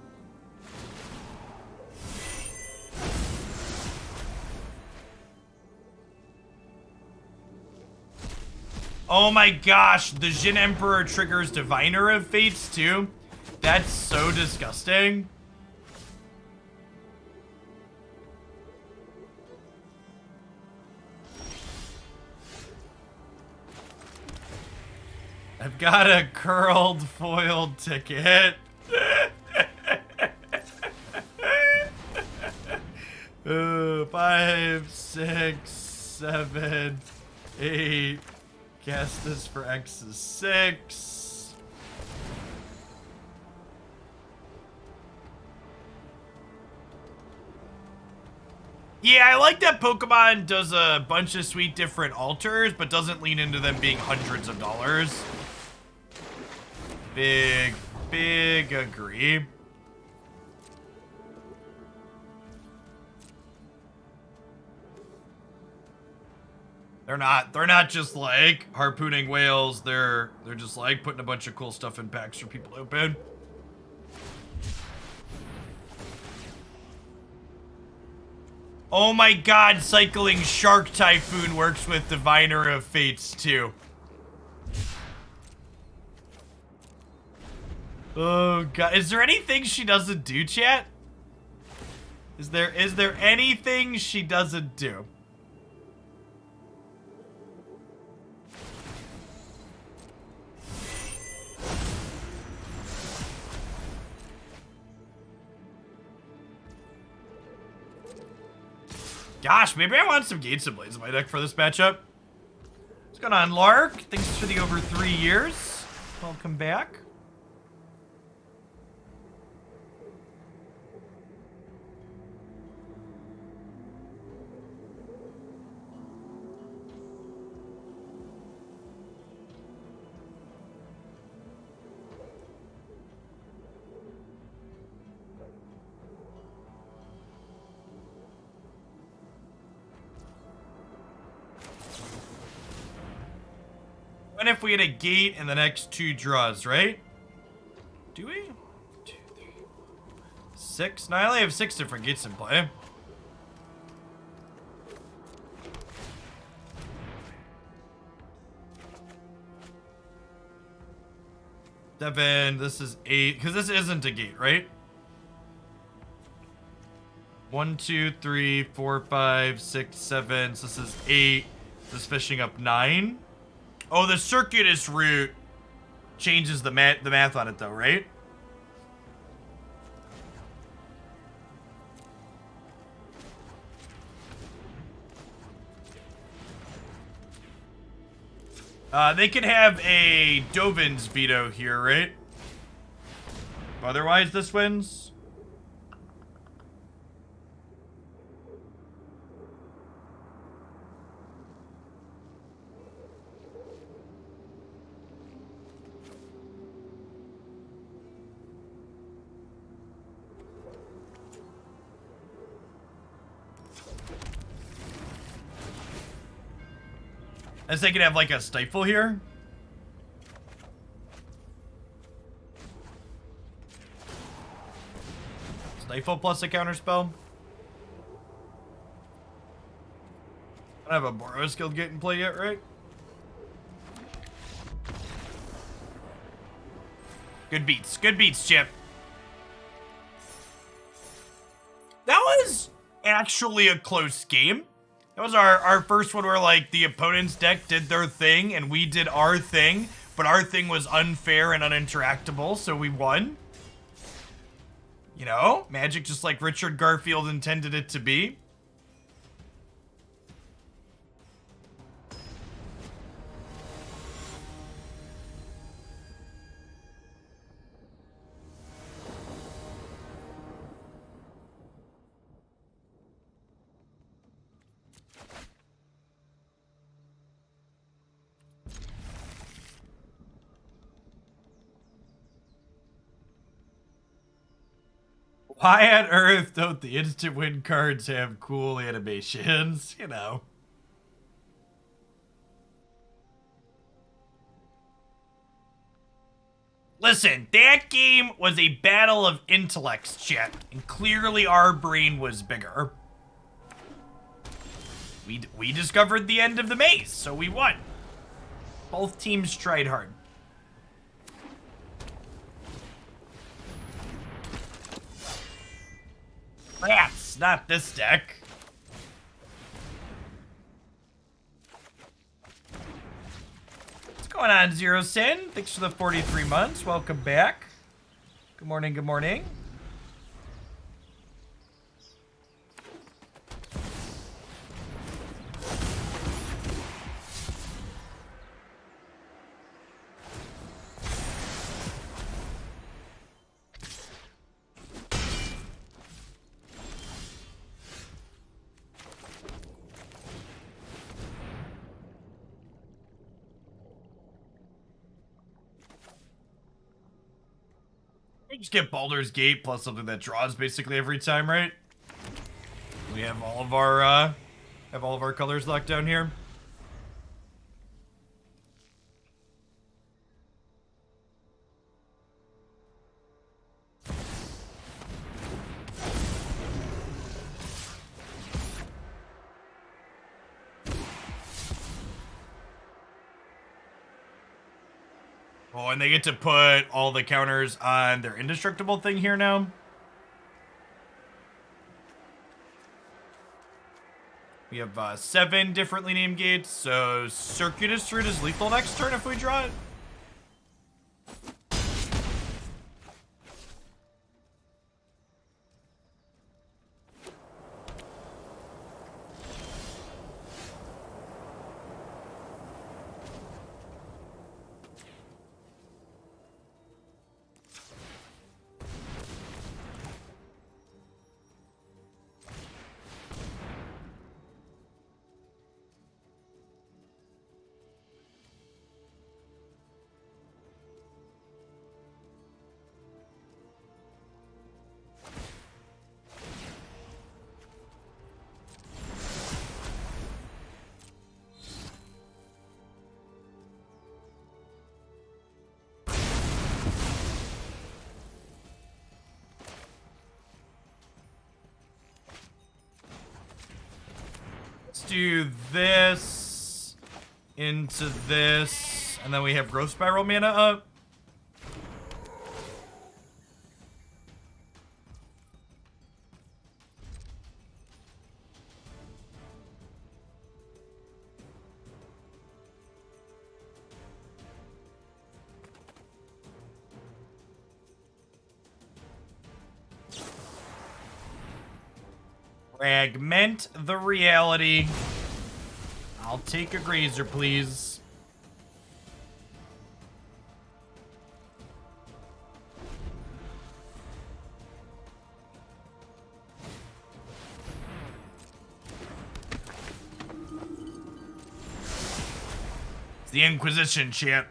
Oh my gosh, the Jin Emperor triggers Diviner of Fates too? That's so disgusting. I've got a curled foiled ticket. 5, 6, 7, 8. Cast this for X is 6. Yeah, I like that Pokemon does a bunch of sweet different alters, but doesn't lean into them being hundreds of dollars. Big agree. They're not just like harpooning whales, they're just like putting a bunch of cool stuff in packs for people to open. Oh my god, cycling Shark Typhoon works with Diviner of Fates too. Oh god, is there anything she doesn't do, chat? Is there anything she doesn't do? Gosh, maybe I want some Gates Ablaze in my deck for this matchup. What's going on, Lark? Thanks for the over 3 years. Welcome back. What if we had a gate in the next 2 draws, right? Do we? 2, 3, 4, 6? No, I only have 6 different gates in play. Seven, this is 8, because this isn't a gate, right? 1, 2, 3, 4, 5, 6, 7. So this is 8. This is fishing up 9. Oh, the Circuitous Route changes the math on it, though, right? They can have a Dovin's veto here, right? Otherwise, this wins. As they could have like a stifle here. Stifle plus a counterspell. I don't have a Boros Guildgate in play yet, right? Good beats, Chip. That was actually a close game. That was our first one where, like, the opponent's deck did their thing and we did our thing, but our thing was unfair and uninteractable, so we won. You know, Magic just like Richard Garfield intended it to be. Why on earth don't the instant win cards have cool animations? You know. Listen, that game was a battle of intellects, chat, and clearly our brain was bigger. We discovered the end of the maze, so we won. Both teams tried hard. Rats, not this deck. What's going on, Zero Sin? Thanks for the 43 months. Welcome back. Good morning, good morning. We just get Baldur's Gate plus something that draws basically every time, right? We have all of our colors locked down here. Oh, and they get to put all the counters on their indestructible thing here now. We have 7 differently named gates, so Circuitous Route is lethal next turn if we draw it. Do this into this, and then we have growth spiral mana up. Fragment the reality. I'll take a Grazer, please. It's the Inquisition, champ.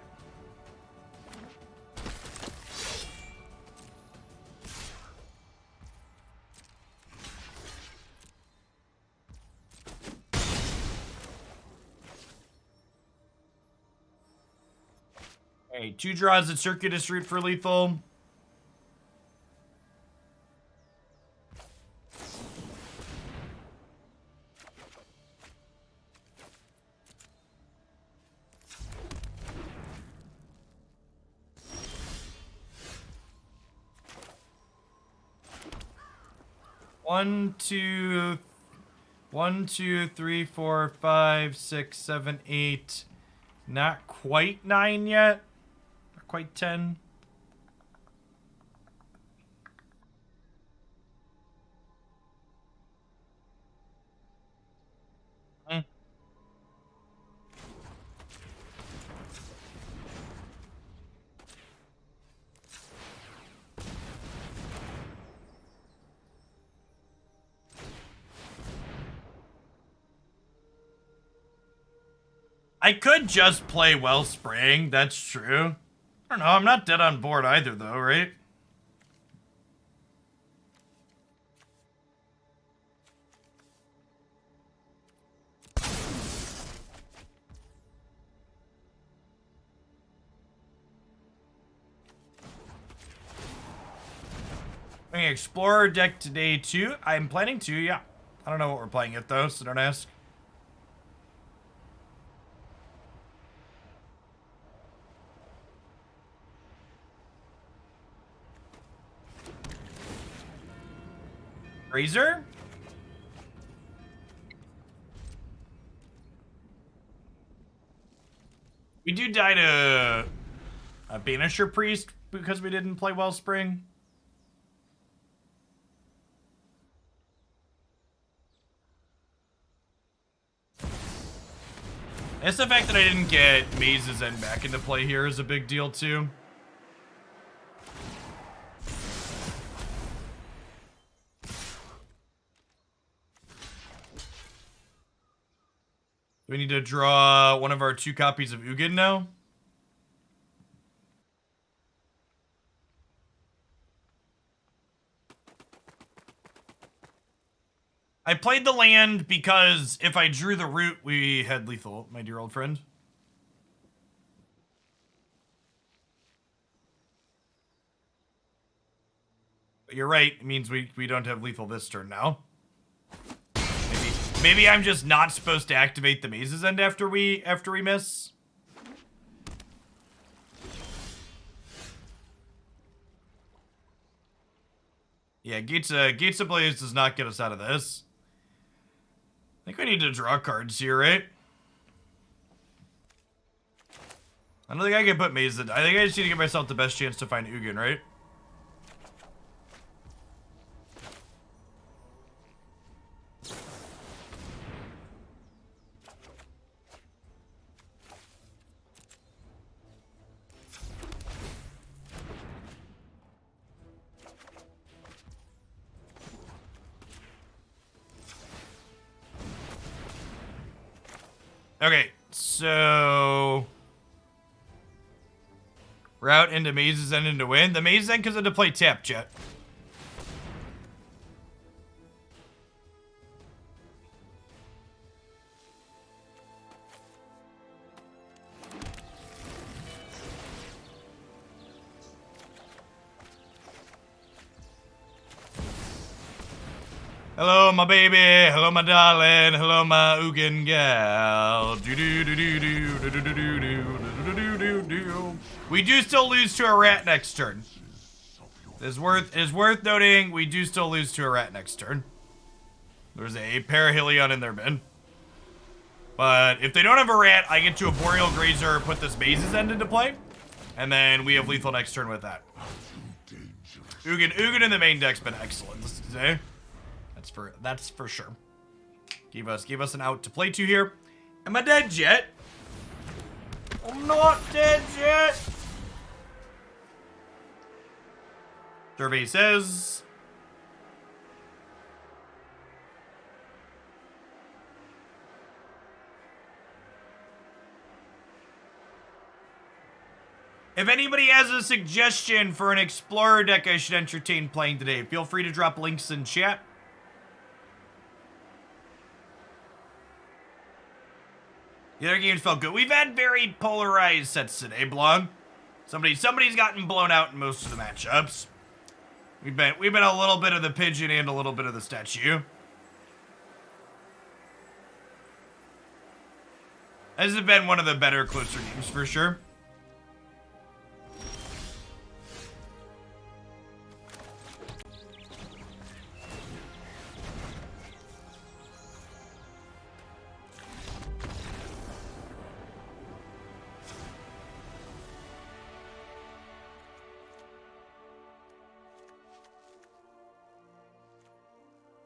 Okay, 2 draws at Circuitous Route for lethal. One, two, 3, 4, 5, 6, 7, 8. Not quite 9 yet. Not quite 10. I could just play Wellspring, that's true. I don't know, I'm not dead on board either though, right? I'm gonna explore our deck today too. I'm planning to, yeah. I don't know what we're playing yet though, so don't ask. Grazer? We do die to a Banisher Priest because we didn't play Wellspring. It's the fact that I didn't get Maze's End back into play here is a big deal too. We need to draw one of our 2 copies of Ugin now. I played the land because if I drew the root, we had lethal, my dear old friend. But you're right, it means we don't have lethal this turn now. Maybe I'm just not supposed to activate the Maze's End after we miss. Yeah, Gates Ablaze does not get us out of this. I think we need to draw cards here, right? I don't think I can put Maze in. I think I just need to give myself the best chance to find Ugin, right? Okay, so route into Maze's End into win. The Maze's End comes into play tap, chat. Hello, my baby. Hello, my darling. Hello, my Ugin gal. We do still lose to a rat next turn. It's worth noting we do still lose to a rat next turn. There's a Parahelion in their bin. But if they don't have a rat, I get to Arboreal Grazer, put this Maze's End into play, and then we have lethal next turn with that. Ugin in the main deck's been excellent this day. That's for sure. Give us an out to play to here. Am I dead yet? I'm not dead yet. Survey says. If anybody has a suggestion for an Explorer deck I should entertain playing today, feel free to drop links in chat. The other games felt good. We've had very polarized sets today, Blog. Somebody's gotten blown out in most of the matchups. We've been a little bit of the pigeon and a little bit of the statue. This has been one of the better, closer games for sure.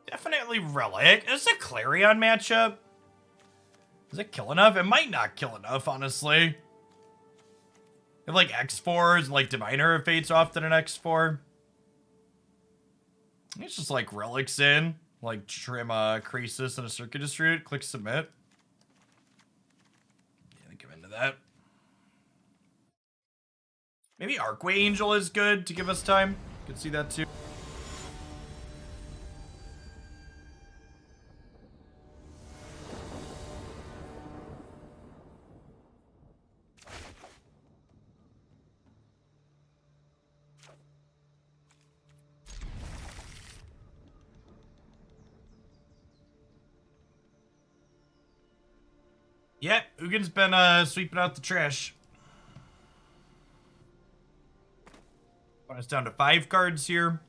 Definitely Relic. Is this a Clarion matchup? Does it kill enough? It might not kill enough, honestly. If like X4s, like Diviner of Fate's often an X4. It's just like Relics in. Like trim Krasis and a Circuitous Route. Click submit. Yeah, give into that. Maybe Archway Angel is good to give us time. Could see that too. Yep, Ugin's been sweeping out the trash. Brought us down to 5 cards here.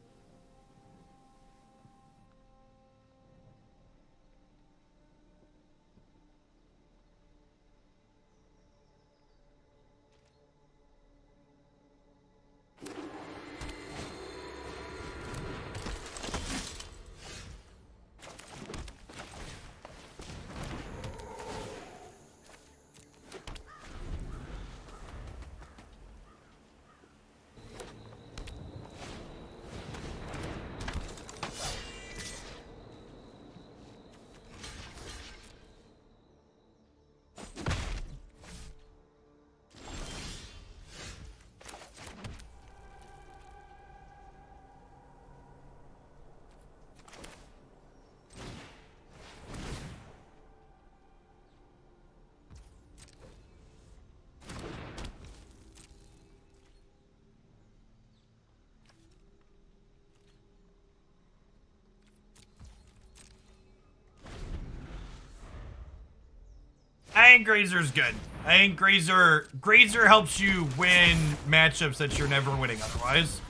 I think Grazer's good. I think Grazer helps you win matchups that you're never winning otherwise.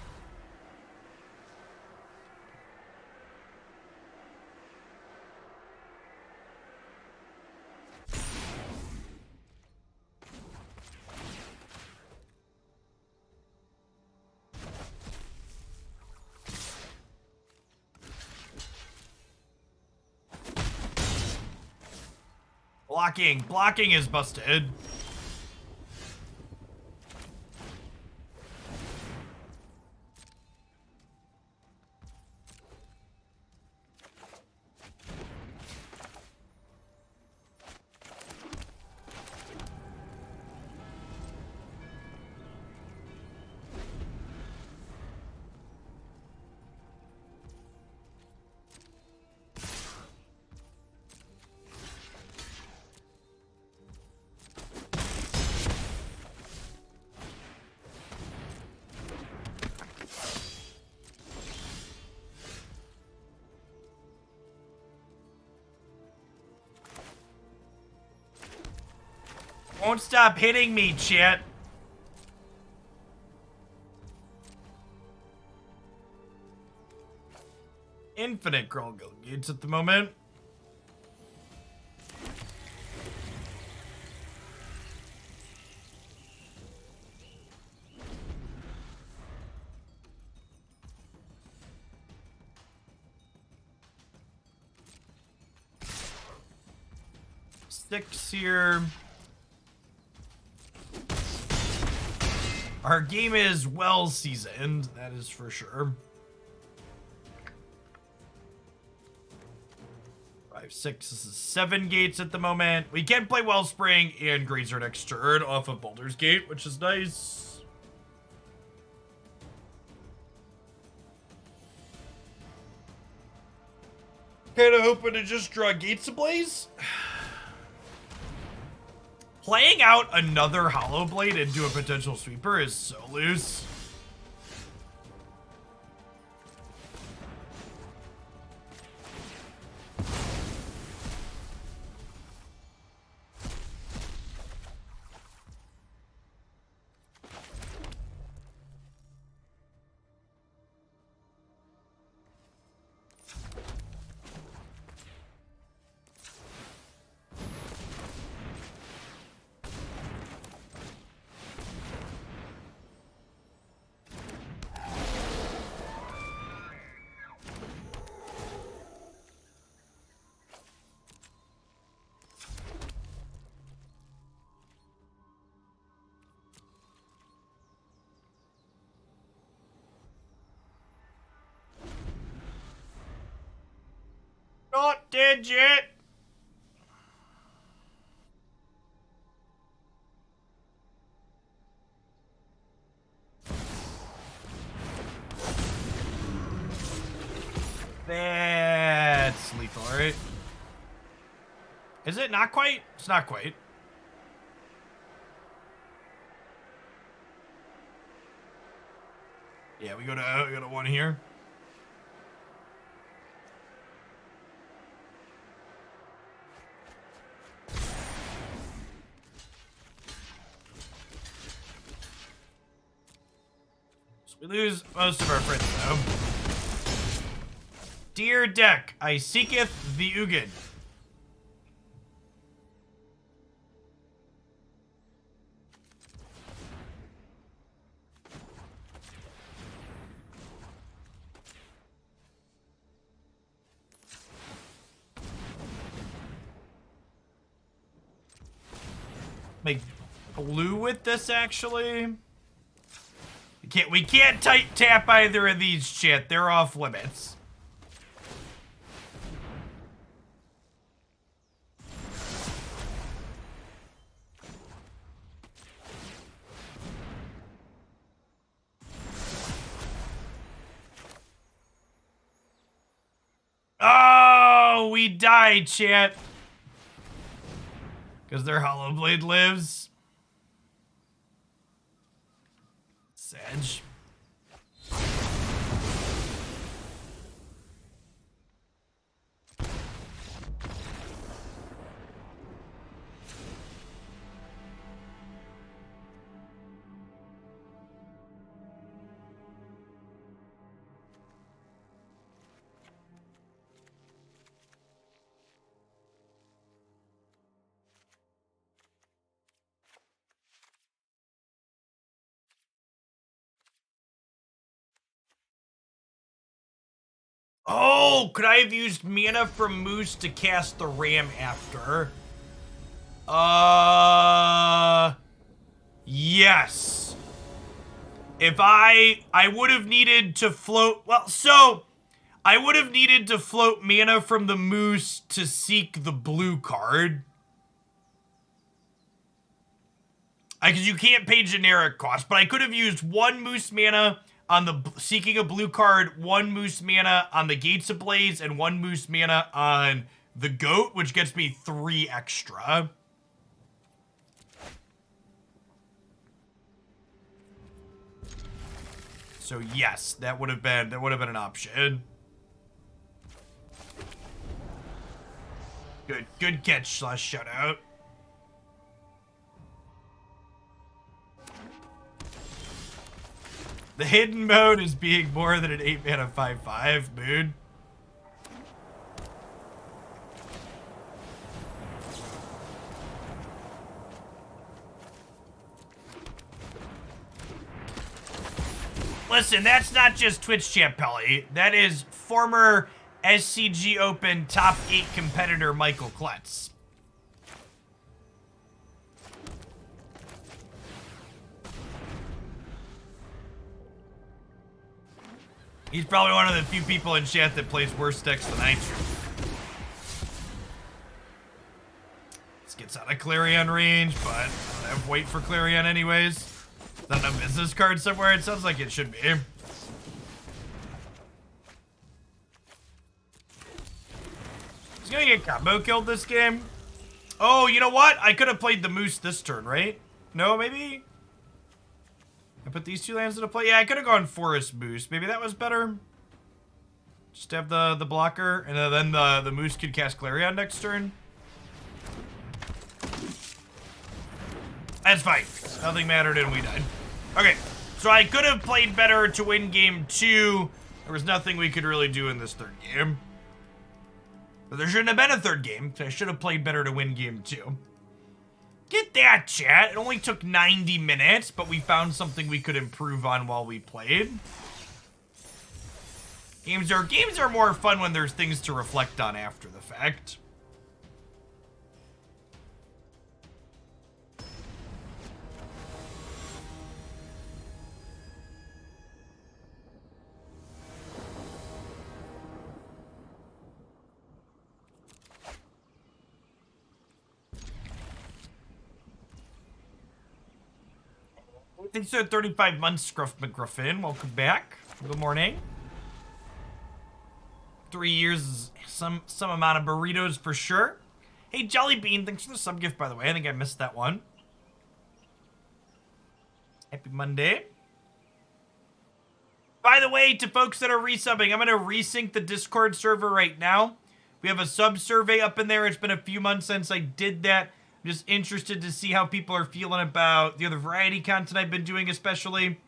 Blocking. Blocking is busted. Won't stop hitting me, chat. Infinite Gruul Guildgates at the moment. Six here. Our game is well seasoned, that is for sure. 5, 6, this is 7 gates at the moment. We can play Wellspring and Grazer next turn off of Baldur's Gate, which is nice. Kinda hoping to just draw Gates Ablaze. Playing out another Hollow Blade into a potential sweeper is so loose. Not dead yet. That's lethal, right? Is it not quite? It's not quite. Yeah, we go to 1 here. We lose most of our friends, though. Dear deck, I seeketh the Ugin. Make blue with this, actually. We can't tight tap either of these, chat. They're off limits. Oh, we died, chat. Because their Hollow Blade lives. Sedge. Oh, could I have used mana from Moose to cast the Ram after? Yes. If I would have needed to float, well, so I would have needed to float mana from the moose to seek the blue card. Because you can't pay generic cost, but I could have used 1 moose mana on the seeking a blue card, 1 moose mana on the Gates Ablaze, and 1 moose mana on the goat, which gets me 3 extra. So yes, that would have been an option. Good catch / shutout. The hidden mode is being more than an 8 mana 5/5 mood. Listen, that's not just Twitch champ Pelly. That is former SCG Open top 8 competitor Michael Klutz. He's probably one of the few people in chat that plays worse decks than I do. This gets out of Clarion range, but I don't have wait for Clarion anyways. Is that a business card somewhere? It sounds like it should be. He's gonna get combo killed this game. Oh, you know what? I could have played the moose this turn, right? No, maybe? I put these 2 lands into play. Yeah, I could have gone Forest Moose. Maybe that was better. Just have the blocker, and then the moose could cast Clarion next turn. That's fine. Nothing mattered and we died. Okay, so I could have played better to win game 2. There was nothing we could really do in this 3rd game. But there shouldn't have been a 3rd game, so I should have played better to win game 2. Get that, chat. It only took 90 minutes, but we found something we could improve on while we played. Games are more fun when there's things to reflect on after the fact. Thanks for 35 months, Scruff McGruffin. Welcome back. Good morning. 3 years is some amount of burritos for sure. Hey, Jolly Bean, thanks for the sub gift, by the way. I think I missed that one. Happy Monday. By the way, to folks that are resubbing, I'm going to resync the Discord server right now. We have a sub survey up in there. It's been a few months since I did that. I'm just interested to see how people are feeling about the other variety content I've been doing, especially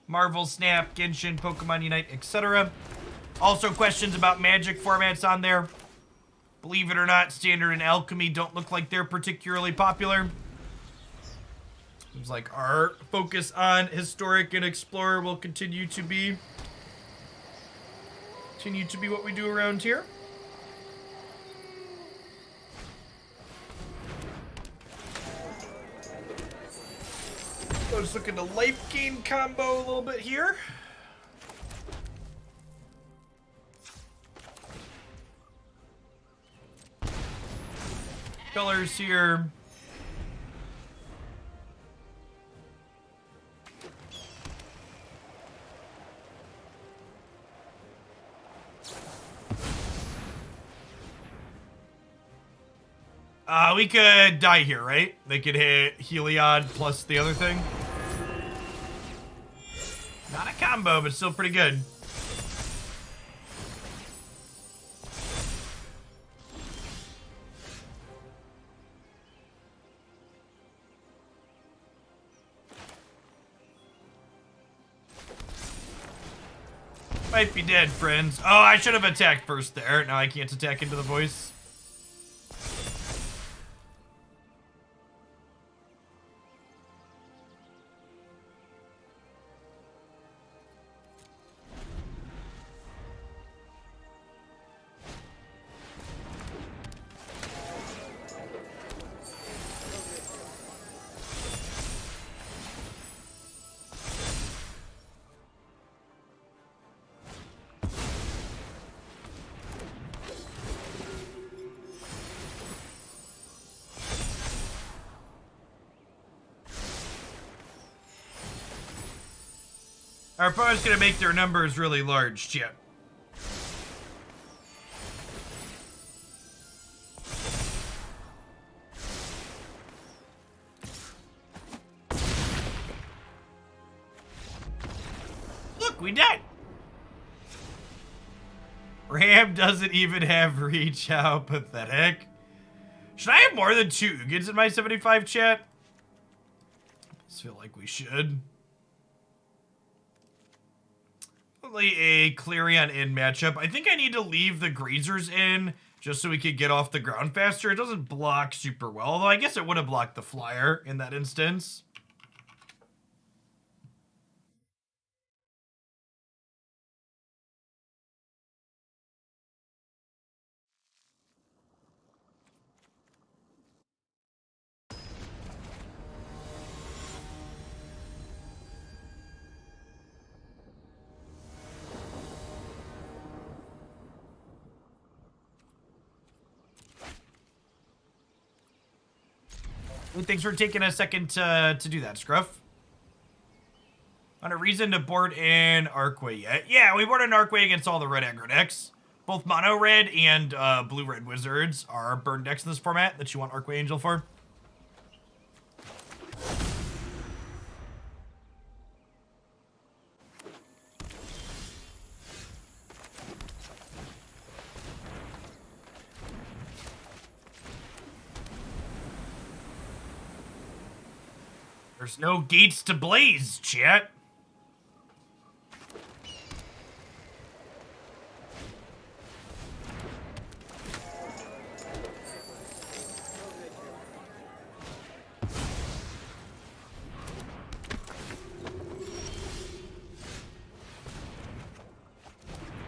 Marvel Snap, Genshin, Pokemon Unite, etc. Also, questions about Magic formats on there. Believe it or not, Standard and Alchemy don't look like they're particularly popular. Seems like our focus on Historic and Explorer will continue to be what we do around here. So just looking to life gain combo a little bit here. Colors here. We could die here, right? They could hit Heliod plus the other thing. Not a combo, but still pretty good. Might be dead, friends. Oh, I should have attacked first there. Now I can't attack into the voice. Our opponent's gonna make their numbers really large, chat. Look, we did. Ram doesn't even have reach. How pathetic. Should I have more than 2 Ugins in my 75 chat? I just feel like we should. Only a Clarion in matchup. I think I need to leave the Grazers in just so we could get off the ground faster. It doesn't block super well, although I guess it would have blocked the flyer in that instance. Thanks for taking a second to do that, Scruff. Not a reason to board in Archway yet. Yeah, we board in Archway against all the red aggro decks. Both mono red and blue red wizards are burn decks in this format that you want Archway Angel for. There's no gates to blaze, chat.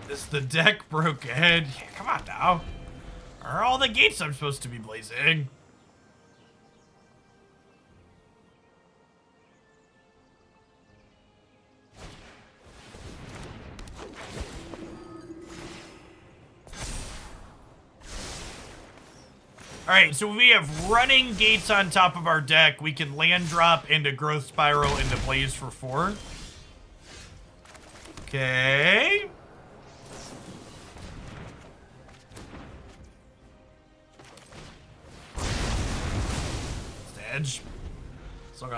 This the deck broke ahead. Yeah, come on now. Are all the gates I'm supposed to be blazing? Alright, so we have running gates on top of our deck. We can land drop into Growth Spiral into Blaze for 4. Okay. Edge.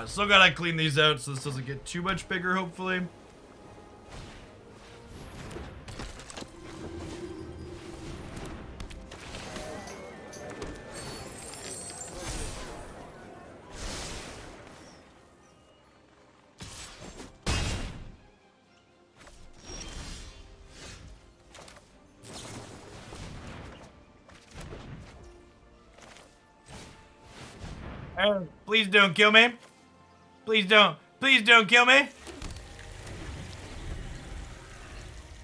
Still gotta clean these out so this doesn't get too much bigger, hopefully. Please don't kill me. Please don't kill me.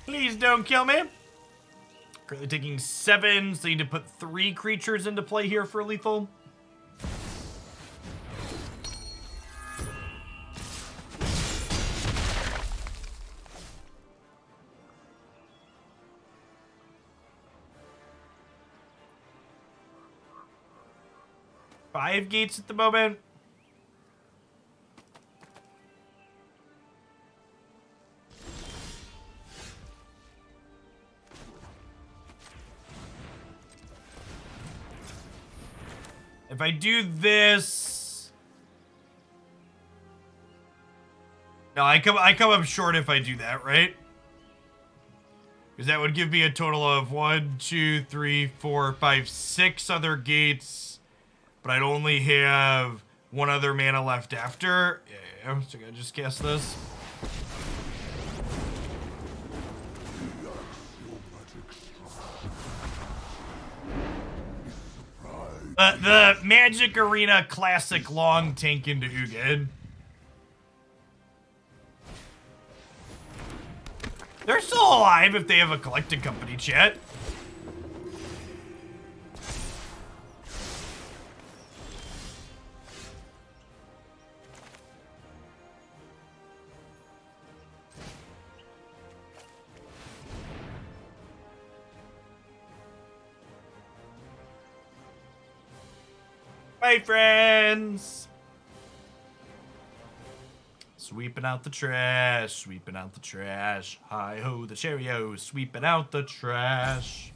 Please don't kill me. Currently taking 7, so I need to put 3 creatures into play here for lethal. Five gates at the moment. If I do this... No, I come up short if I do that, right? Because that would give me a total of 1, 2, 3, 4, 5, 6 other gates. But I'd only have 1 other mana left after. Yeah, so I gotta just cast this. The Magic Arena Classic long tank into Ugin. They're still alive if they have a collecting company, chat. Bye, friends. This Sweeping out the trash, sweeping out the trash. Hi ho, the cherry-o, sweeping out the trash.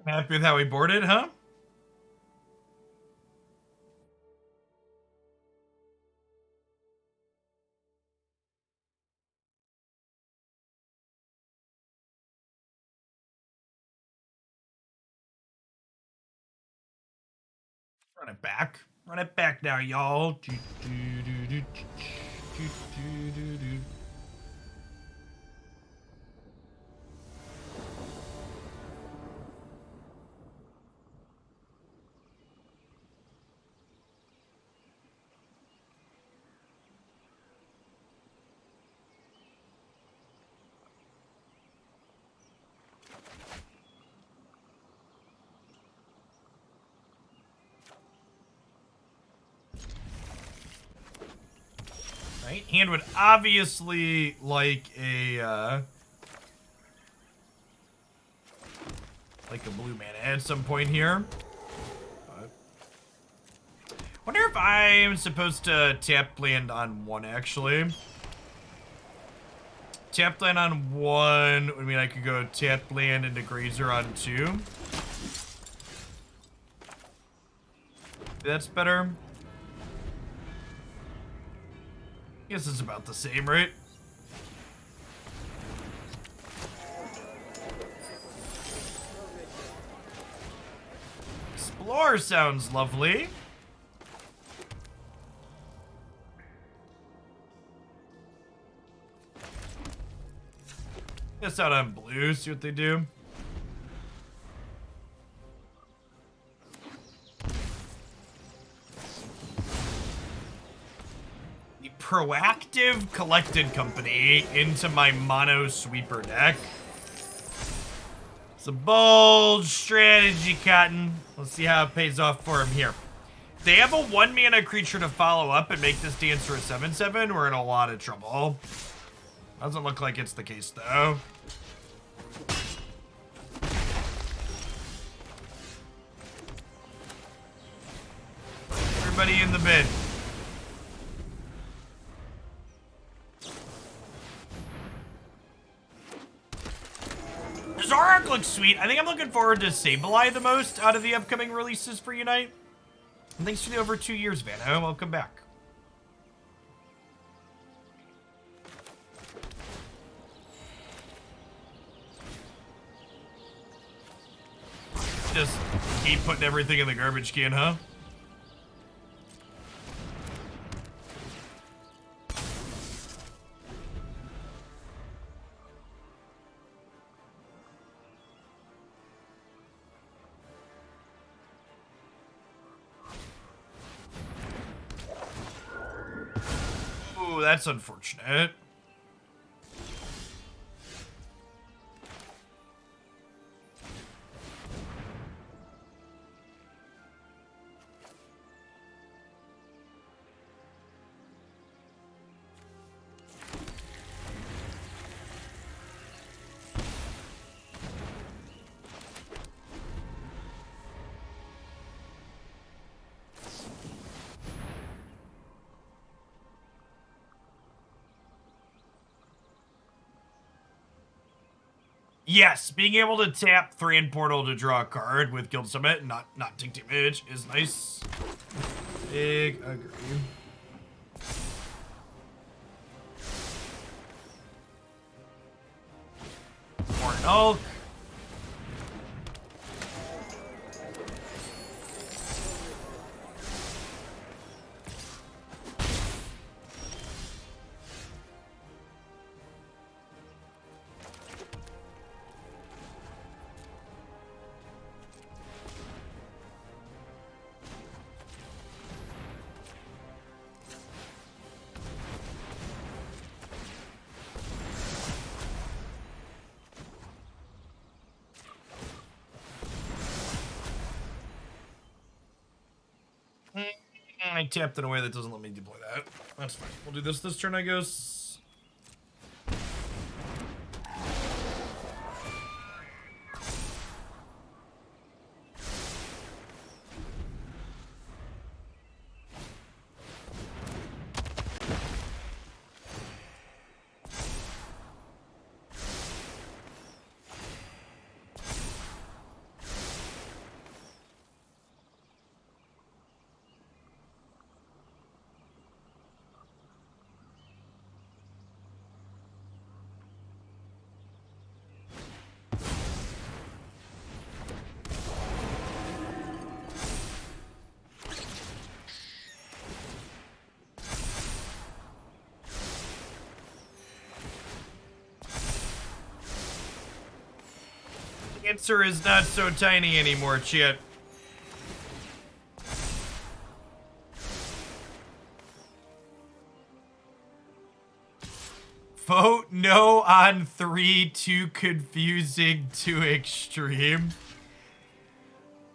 Happy with how we boarded, huh? Run it back. Run it back now, y'all. Right? Hand would obviously like a blue mana at some point here. Wonder if I'm supposed to tap land on one, actually. Tap land on one would mean I could go tap land into Grazer on two. That's better. I guess it's about the same, right? Explore sounds lovely. Guess out on blue, see what they do. Proactive Collected Company into my mono sweeper deck. It's a bold strategy, Cotton. Let's see how it pays off for him here. If they have a 1 mana creature to follow up and make this Dancer a 7/7, we're in a lot of trouble. Doesn't look like it's the case, though. Everybody in the bin. Zorak looks sweet. I think I'm looking forward to Sableye the most out of the upcoming releases for Unite. And thanks for the over 2 years, Vano. Welcome back. Just keep putting everything in the garbage can, huh? Ooh, that's unfortunate. Yes, being able to tap Thran Portal to draw a card with Guild Summit and not take damage is nice. Big agree. More Elk. I tapped in a way that doesn't let me deploy that. That's fine. We'll do this turn, I guess. Answer is not so tiny anymore, chat. Vote no on 3, too confusing, too extreme.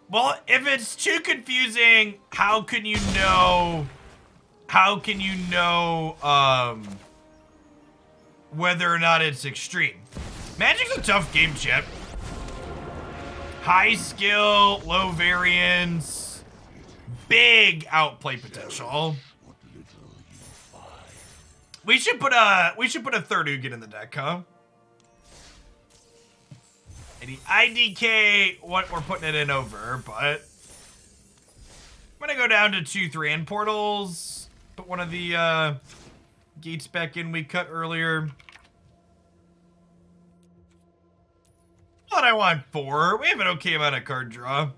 Well, if it's too confusing, how can you know whether or not it's extreme? Magic's a tough game, chat. High skill, low variance, big outplay potential. We should put a third Ugin in the deck, huh? Any IDK what we're putting it in over, but I'm gonna go down to 2 Thran Portals. Put one of the gates back in we cut earlier. But I want 4. We have an okay amount of card draw.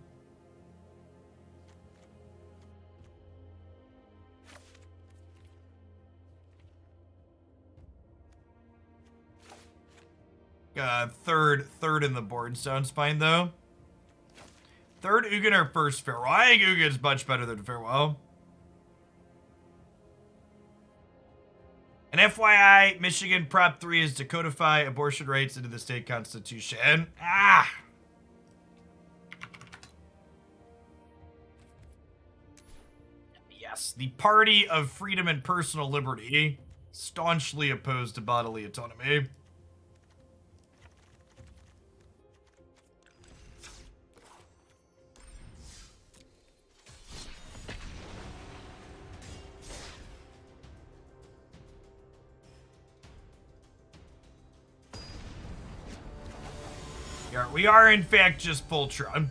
Third in the board sounds fine though. Third Ugin or first Farewell? I think Ugin's much better than Farewell. And FYI, Michigan Prop 3 is to codify abortion rights into the state constitution. Ah! Yes, the party of freedom and personal liberty, staunchly opposed to bodily autonomy. We are in fact just Voltron.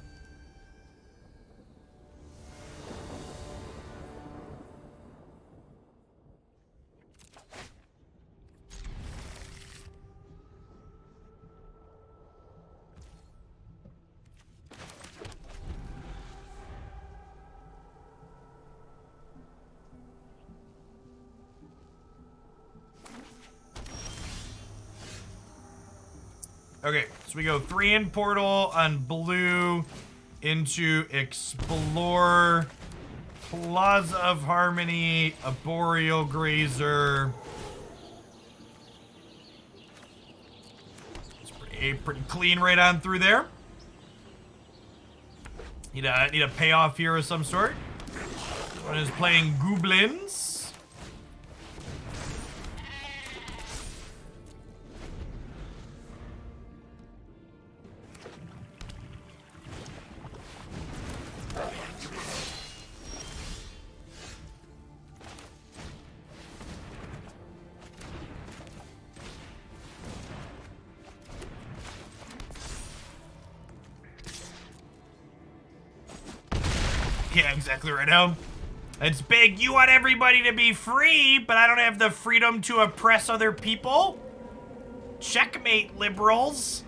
Okay, so we go Thran Portal on blue into Explore, Plaza of Harmony, Arboreal Grazer. It's pretty clean right on through there. Need a payoff here of some sort. One is playing Goblins. Yeah, exactly right now. It's big. You want everybody to be free, but I don't have the freedom to oppress other people? Checkmate, liberals.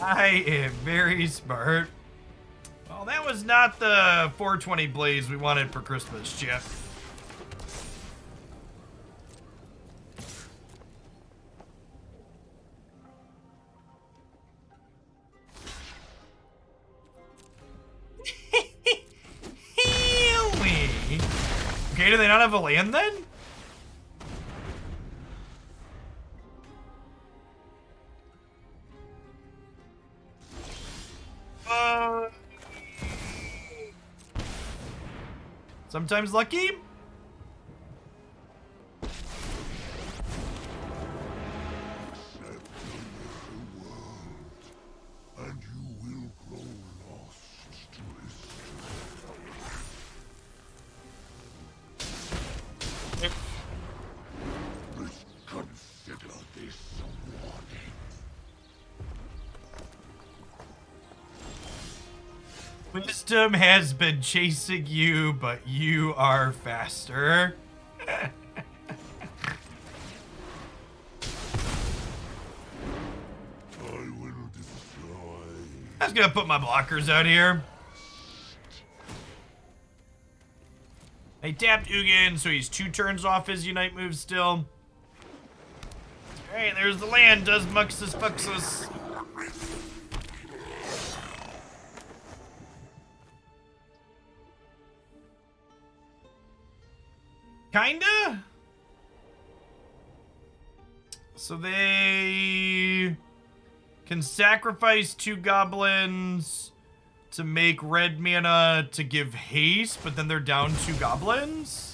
I am very smart. Well, that was not the 420 blaze we wanted for Christmas, Jeff. Okay, do they not have a land then? Sometimes lucky. And you will grow lost to history. Please consider this a warning. Wisdom has been chasing you, but you are faster. I will destroy. I was gonna put my blockers out here. I tapped Ugin, so he's 2 turns off his Unite move still. Alright, there's the land. Does Muxus Fuxus. Kinda? So they can sacrifice 2 goblins to make red mana to give haste, but then they're down 2 goblins?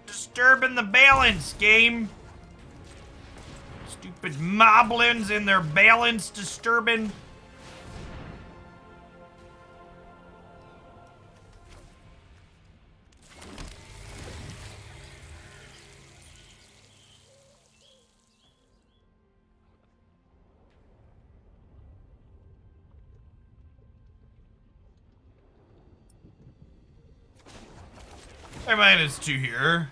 Disturbing the balance, game. Stupid moblins and their balance disturbing. They're -2 here.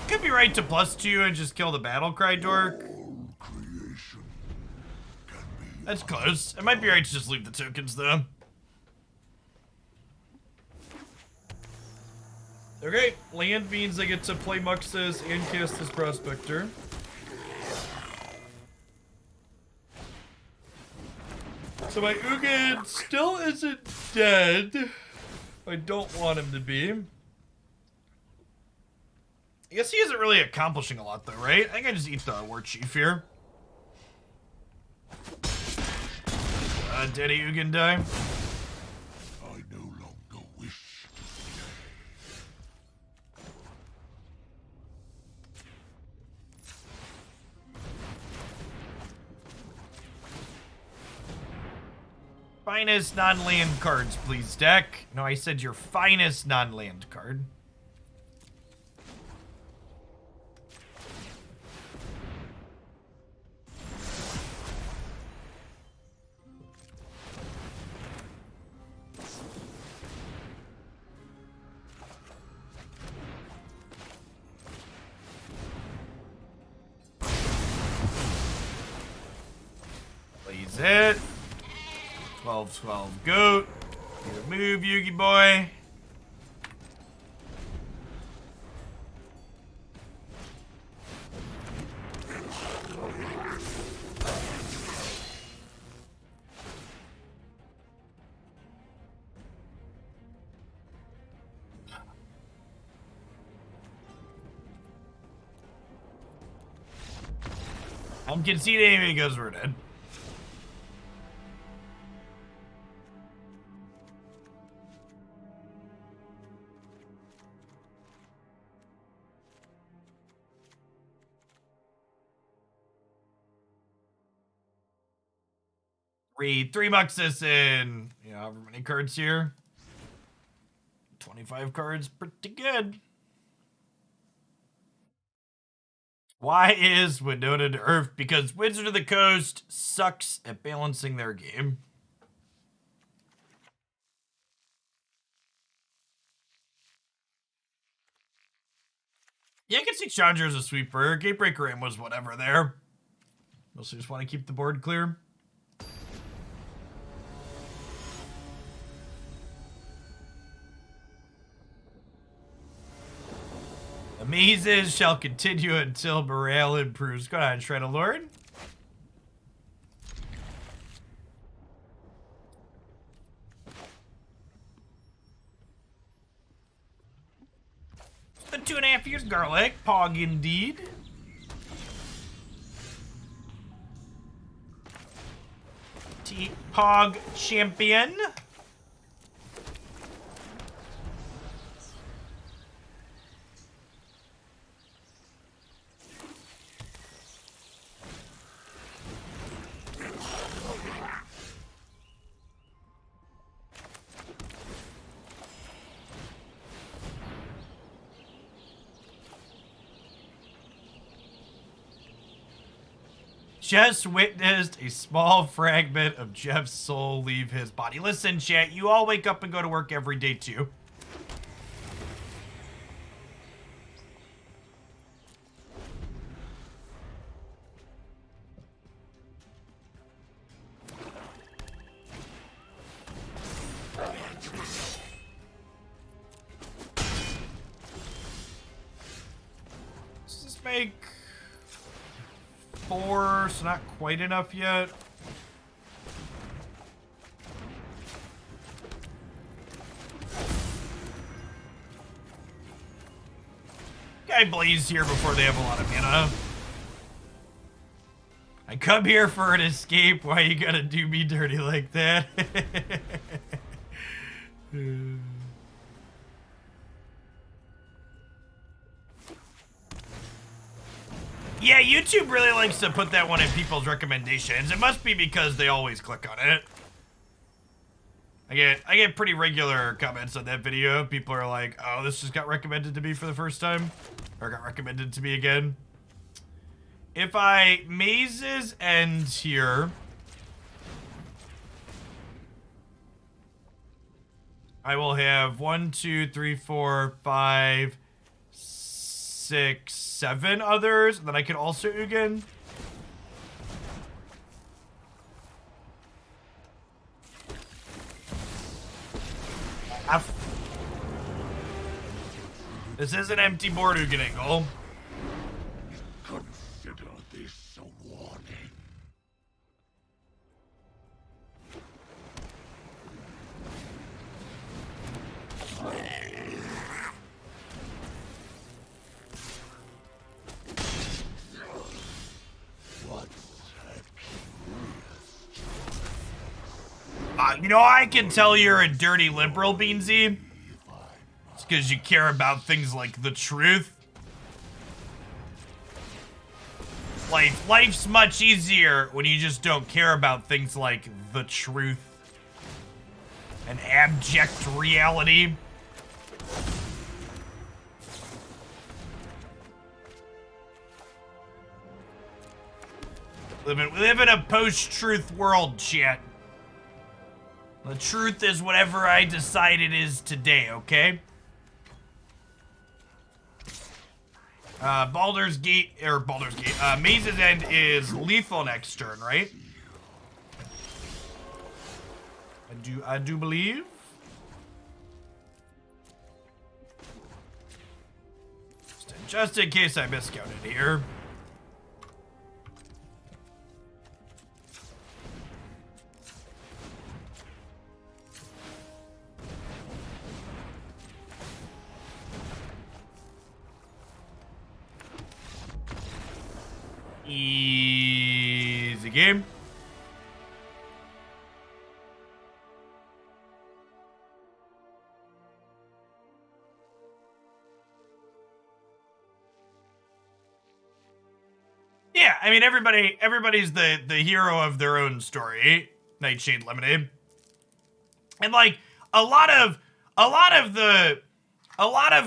Could be right to +2 and just kill the battle cry dork. That's close. It might be right to just leave the tokens though. Okay, land means I get to play Muxus and cast this Prospector. So my Ugin still isn't dead. I don't want him to be. I guess he isn't really accomplishing a lot though, right? I think I just eat the War Chief here. Did Ugin die? I no longer wish to stay. Finest non-land cards, please, deck. No, I said your finest non-land card. Plays it. 12-12 goat. Good move, Yugi boy. I'm conceding because we're dead. Read 3 Muxus in, you know, however many cards here. 25 cards, pretty good. Why is Winona nerfed? Because Wizard of the Coast sucks at balancing their game. Yeah, I can see Chandra as a sweeper. Gatebreaker Ram was whatever there. Mostly just want to keep the board clear. The mazes shall continue until morale improves. Go on, Shred of Lord. The 2.5 years garlic. Pog indeed. Pog champion. Just witnessed a small fragment of Jeff's soul leave his body. Listen, chat, you all wake up and go to work every day too. Does this make 4, so not quite enough yet. Guy Blaze here before they have a lot of mana. I come here for an escape. Why you gotta do me dirty like that? Yeah, YouTube really likes to put that one in people's recommendations. It must be because they always click on it. I get pretty regular comments on that video. People are like, oh, this just got recommended to me for the first time. Or got recommended to me again. If I mazes end here, I will have 1, 2, 3, 4, 5, 6, 7 others that I can also Ugin. This is an empty board Ugin angle. Consider this a warning. You know, I can tell you're a dirty liberal, Beansy. It's because you care about things like the truth. Life's much easier when you just don't care about things like the truth and abject reality. We live in a post-truth world, chat. The truth is whatever I decide it is today, okay? Baldur's Gate, Maze's End is lethal next turn, right? I do believe. Just in case I miscounted here. Easy game. Yeah, I mean everybody's the hero of their own story. Nightshade Lemonade. And like a lot of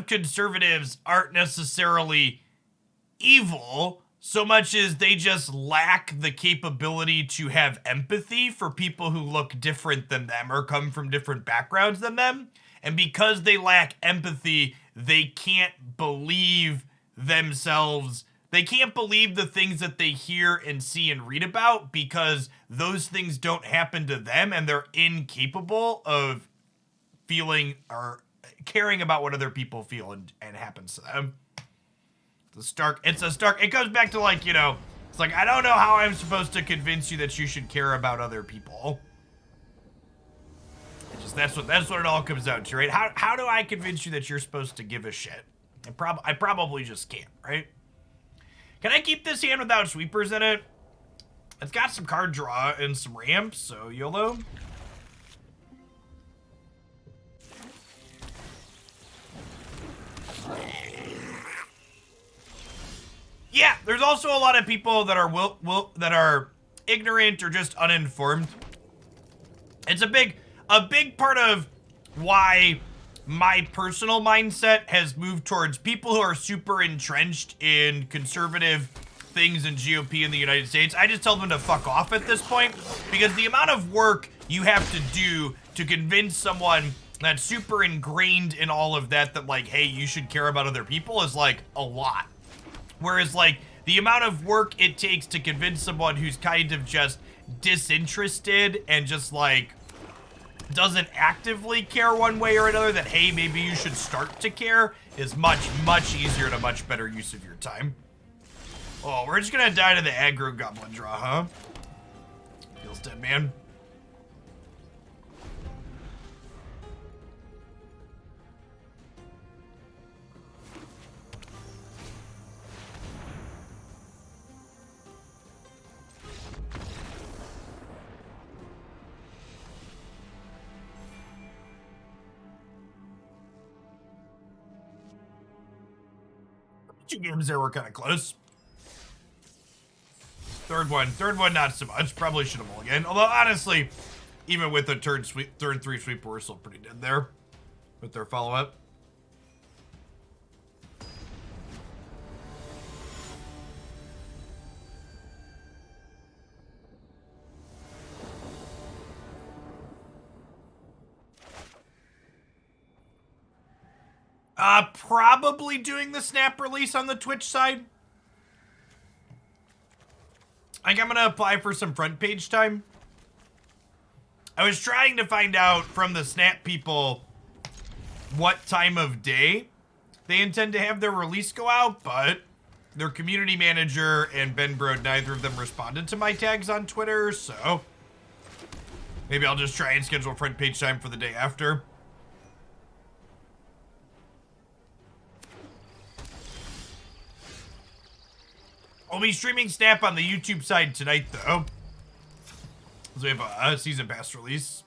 conservatives aren't necessarily evil so much as they just lack the capability to have empathy for people who look different than them or come from different backgrounds than them. And because they lack empathy, they can't believe themselves, they can't believe the things that they hear and see and read about because those things don't happen to them and they're incapable of feeling or caring about what other people feel and happens to them. It goes back to like, you know, it's like, I don't know how I'm supposed to convince you that you should care about other people. That's what it all comes down to, right? How do I convince you that you're supposed to give a shit? I probably just can't, right? Can I keep this hand without sweepers in it? It's got some card draw and some ramps, so YOLO. Yeah, there's also a lot of people that are that are ignorant or just uninformed. It's a big part of why my personal mindset has moved towards people who are super entrenched in conservative things in GOP in the United States. I just tell them to fuck off at this point because the amount of work you have to do to convince someone that's super ingrained in all of that like, hey, you should care about other people is like a lot. Whereas like the amount of work it takes to convince someone who's kind of just disinterested and just like doesn't actively care one way or another that, hey, maybe you should start to care is much, much easier and a much better use of your time. Oh, we're just gonna die to the aggro goblin draw, huh? Feels dead, man. Two games there were kind of close. Third one not so much. Probably should have mulliganed. Although honestly, even with the turn 3 sweep, we're still pretty dead there with their follow-up. Probably doing the snap release on the Twitch side. I think I'm gonna apply for some front page time. I was trying to find out from the snap people what time of day they intend to have their release go out, but their community manager and Ben Brode, neither of them responded to my tags on Twitter, so maybe I'll just try and schedule front page time for the day after. I'll be streaming Snap on the YouTube side tonight, though. So we have a season pass release.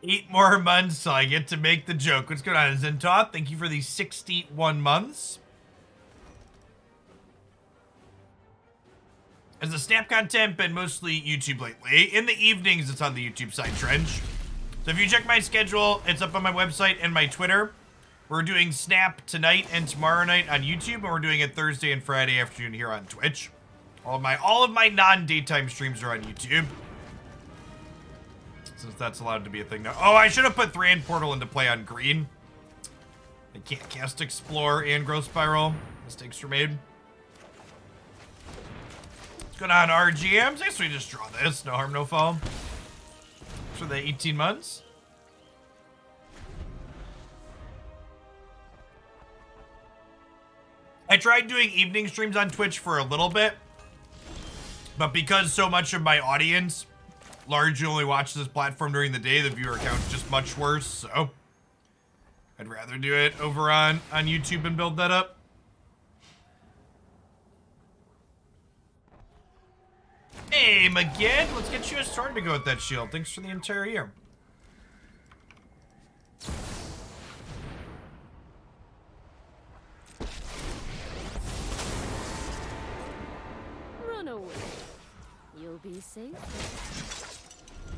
Eight more months till I get to make the joke. What's going on, Zentoth? Thank you for the 61 months. Has the Snap content been mostly YouTube lately? In the evenings, it's on the YouTube side, Trench. So if you check my schedule, it's up on my website and my Twitter. We're doing Snap tonight and tomorrow night on YouTube, and we're doing it Thursday and Friday afternoon here on Twitch. All of my non-daytime streams are on YouTube, since that's allowed to be a thing now. Oh, I should have put Thran Portal into play on green. I can't cast Explore and Growth Spiral. Mistakes were made. What's going on, RGMs? I guess we just draw this. No harm, no foul. For the 18 months. I tried doing evening streams on Twitch for a little bit, but because so much of my audience largely only watch this platform during the day, the viewer count is just much worse, so I'd rather do it over on YouTube and build that up. Hey, Magid, let's get you a sword to go with that shield. Thanks for the entire year. a wish. You'll be safe.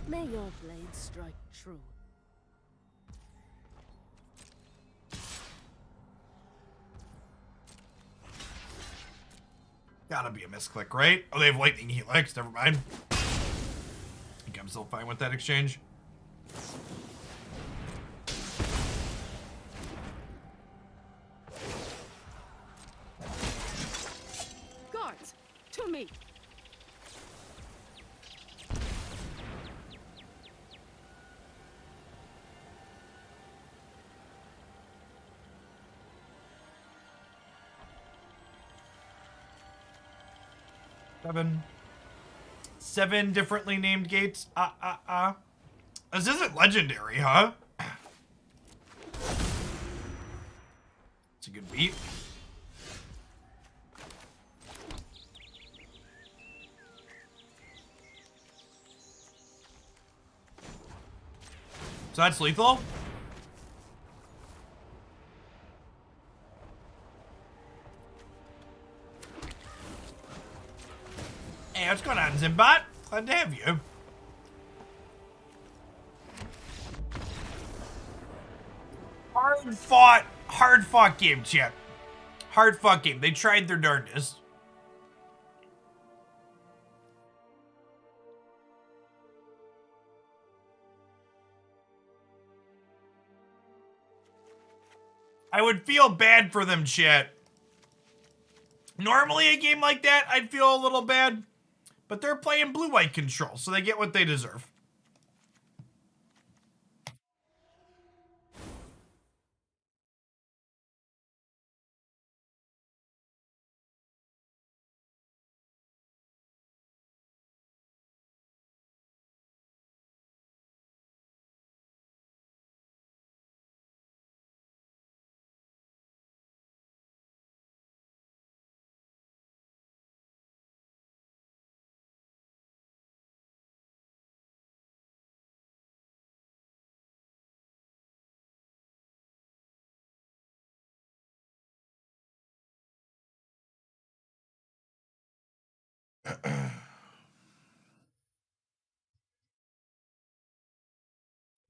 May your blade strike true. Gotta be a misclick, right? Oh, they have lightning helix. Never mind. I think I'm still fine with that exchange. Guards, to me. Seven differently named gates. This isn't legendary, huh? It's a good beat. So that's lethal? Hey, what's going on, Zimbot? Glad to have you. Hard fought game, chat. Hard fought game. They tried their darndest. I would feel bad for them, chat. Normally a game like that, I'd feel a little bad. But they're playing blue-white control, so they get what they deserve.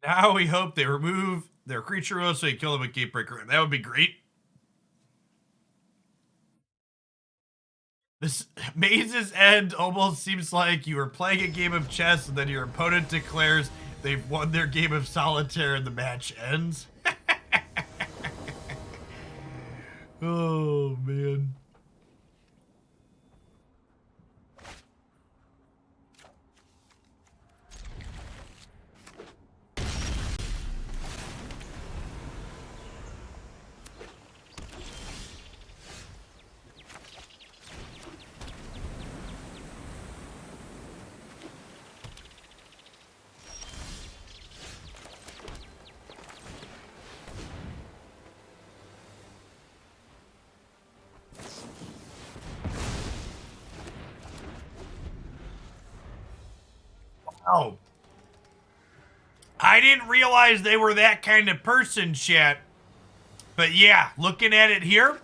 Now we hope they remove their creature rules so you kill them with Gatebreaker Ram. That would be great. This Maze's end almost seems like you were playing a game of chess and then your opponent declares they've won their game of solitaire and the match ends. Oh, man. Oh. I didn't realize they were that kind of person, chat. But yeah, looking at it here,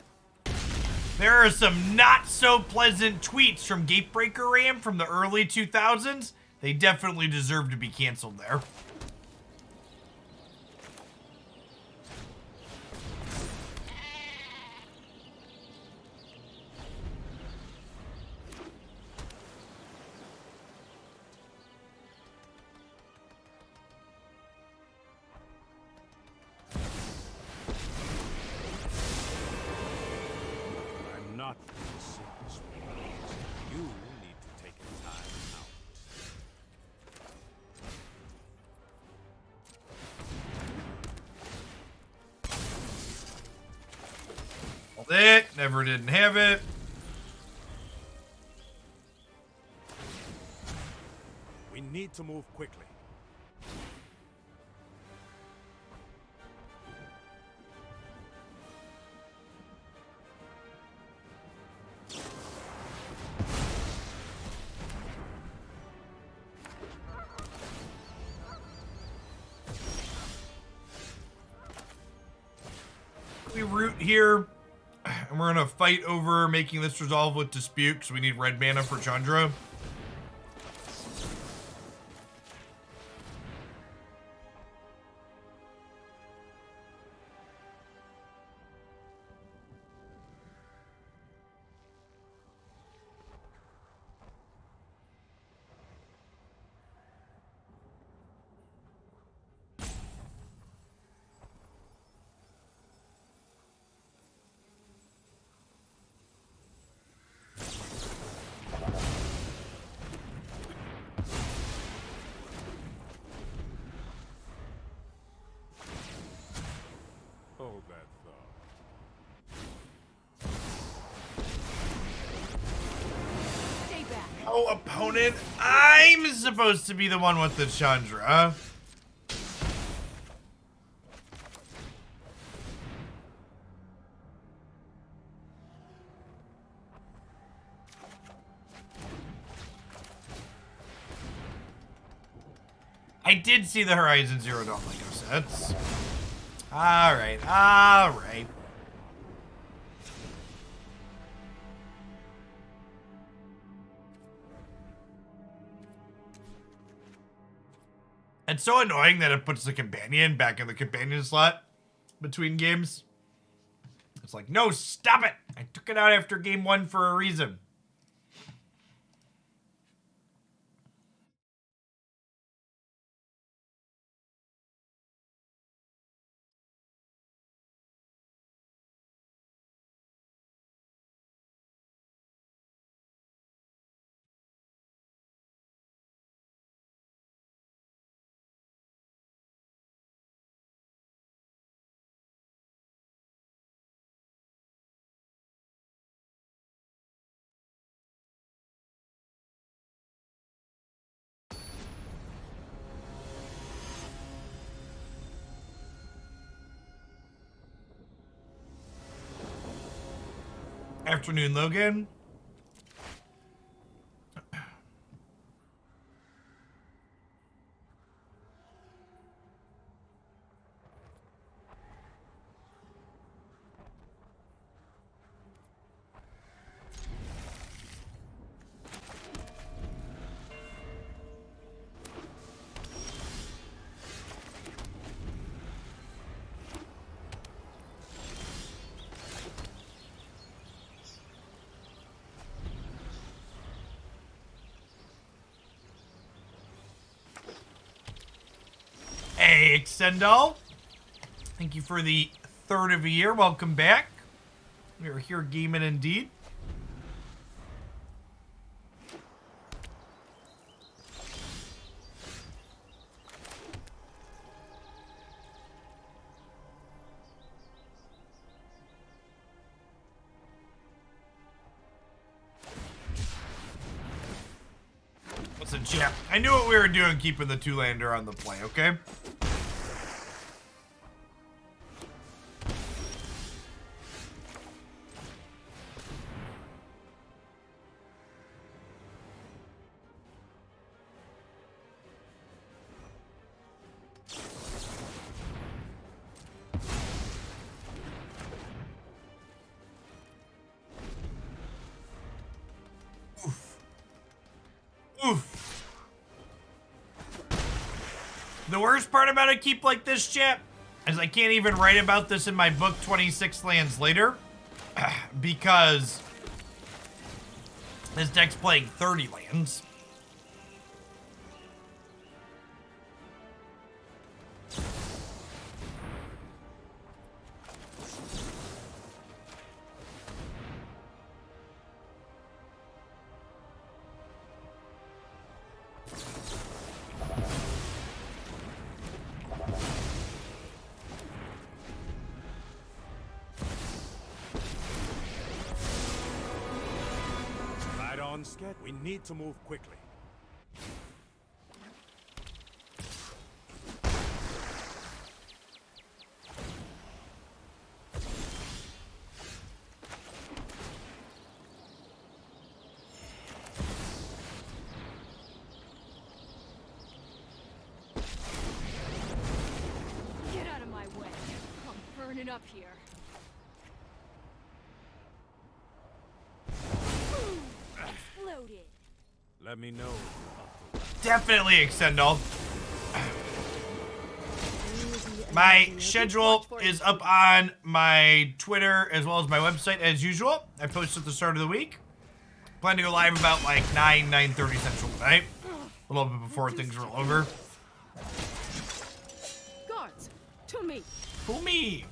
there are some not so pleasant tweets from Gatebreaker Ram from the early 2000s. They definitely deserve to be canceled there. It never didn't have it. We need to move quickly. We root here. And we're gonna fight over making this resolve with dispute, because we need red mana for Chandra. Hold that thought. Stay back. Oh, opponent, I'm supposed to be the one with the Chandra. I did see the Horizon Zero Dawn Lego sets. Alright, alright. It's so annoying that it puts the companion back in the companion slot between games. It's like, no, stop it! I took it out after game 1 for a reason. Afternoon, Logan. Hey, Extendo. Thank you for the third of a year. Welcome back. We are here gaming indeed. Listen, chat, I knew what we were doing keeping the two-lander on the play, okay? Oof. The worst part about a keep like this, chat, is I can't even write about this in my book 26 lands later because this deck's playing 30 lands. We need to move quickly. Get out of my way. I'm burning up here. Let me know. Definitely extend all. My schedule is up on my Twitter as well as my website as usual. I post at the start of the week. Plan to go live about like 9:30 Central tonight. A little bit before things roll over. Guards, to me. Fool me.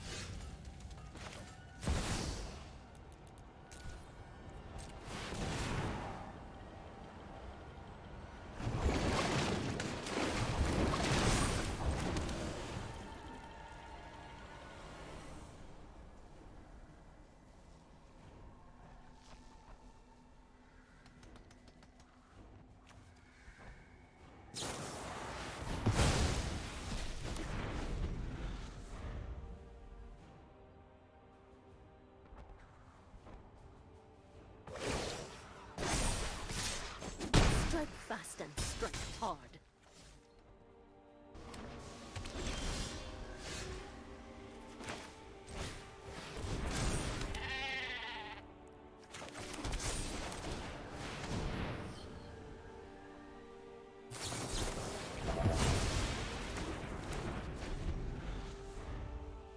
Strike fast and strike hard.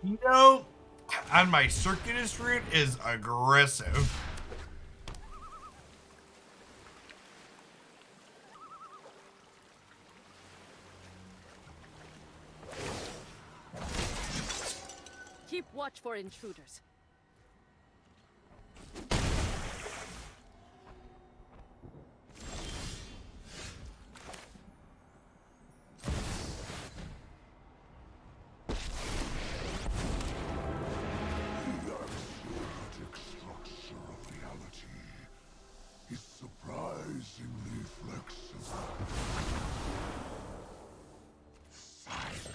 You know, on my Circuitous Route is aggressive. Keep watch for intruders. The axiomatic structure of reality is surprisingly flexible. Silence.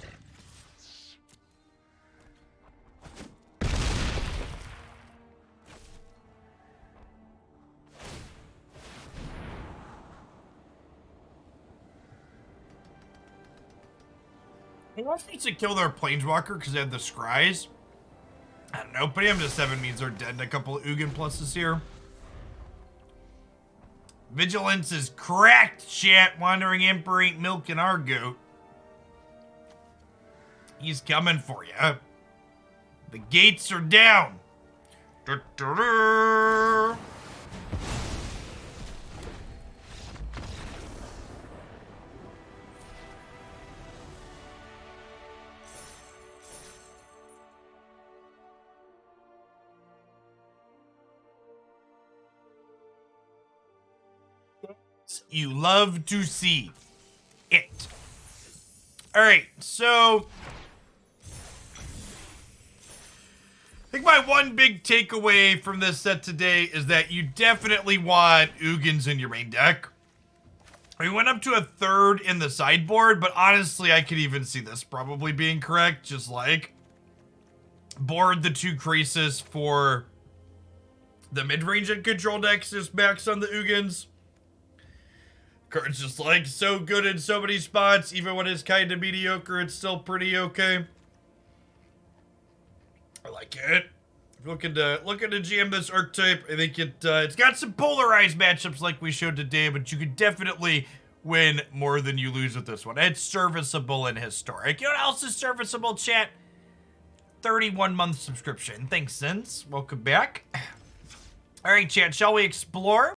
Who else needs to kill their planeswalker because they have the scries? I don't know. Putting him to 7 means they're dead and a couple of Ugin pluses here. Vigilance is cracked, chat. Wandering Emperor ain't milking our goat. He's coming for you. The gates are down. Du-du-du. You love to see it. All right, so I think my one big takeaway from this set today is that you definitely want Ugins in your main deck. We went up to a 3rd in the sideboard, but honestly, I could even see this probably being correct. Just like board the 2 Krasis for the mid-range and control decks, just max on the Ugins. Card's just like so good in so many spots, even when it's kind of mediocre, it's still pretty okay. I like it. Looking to GM this archetype. I think it's got some polarized matchups like we showed today, but you could definitely win more than you lose with this one. It's serviceable and historic. You know what else is serviceable, chat? 31-month subscription. Thanks, Sins. Welcome back. All right, chat. Shall we explore?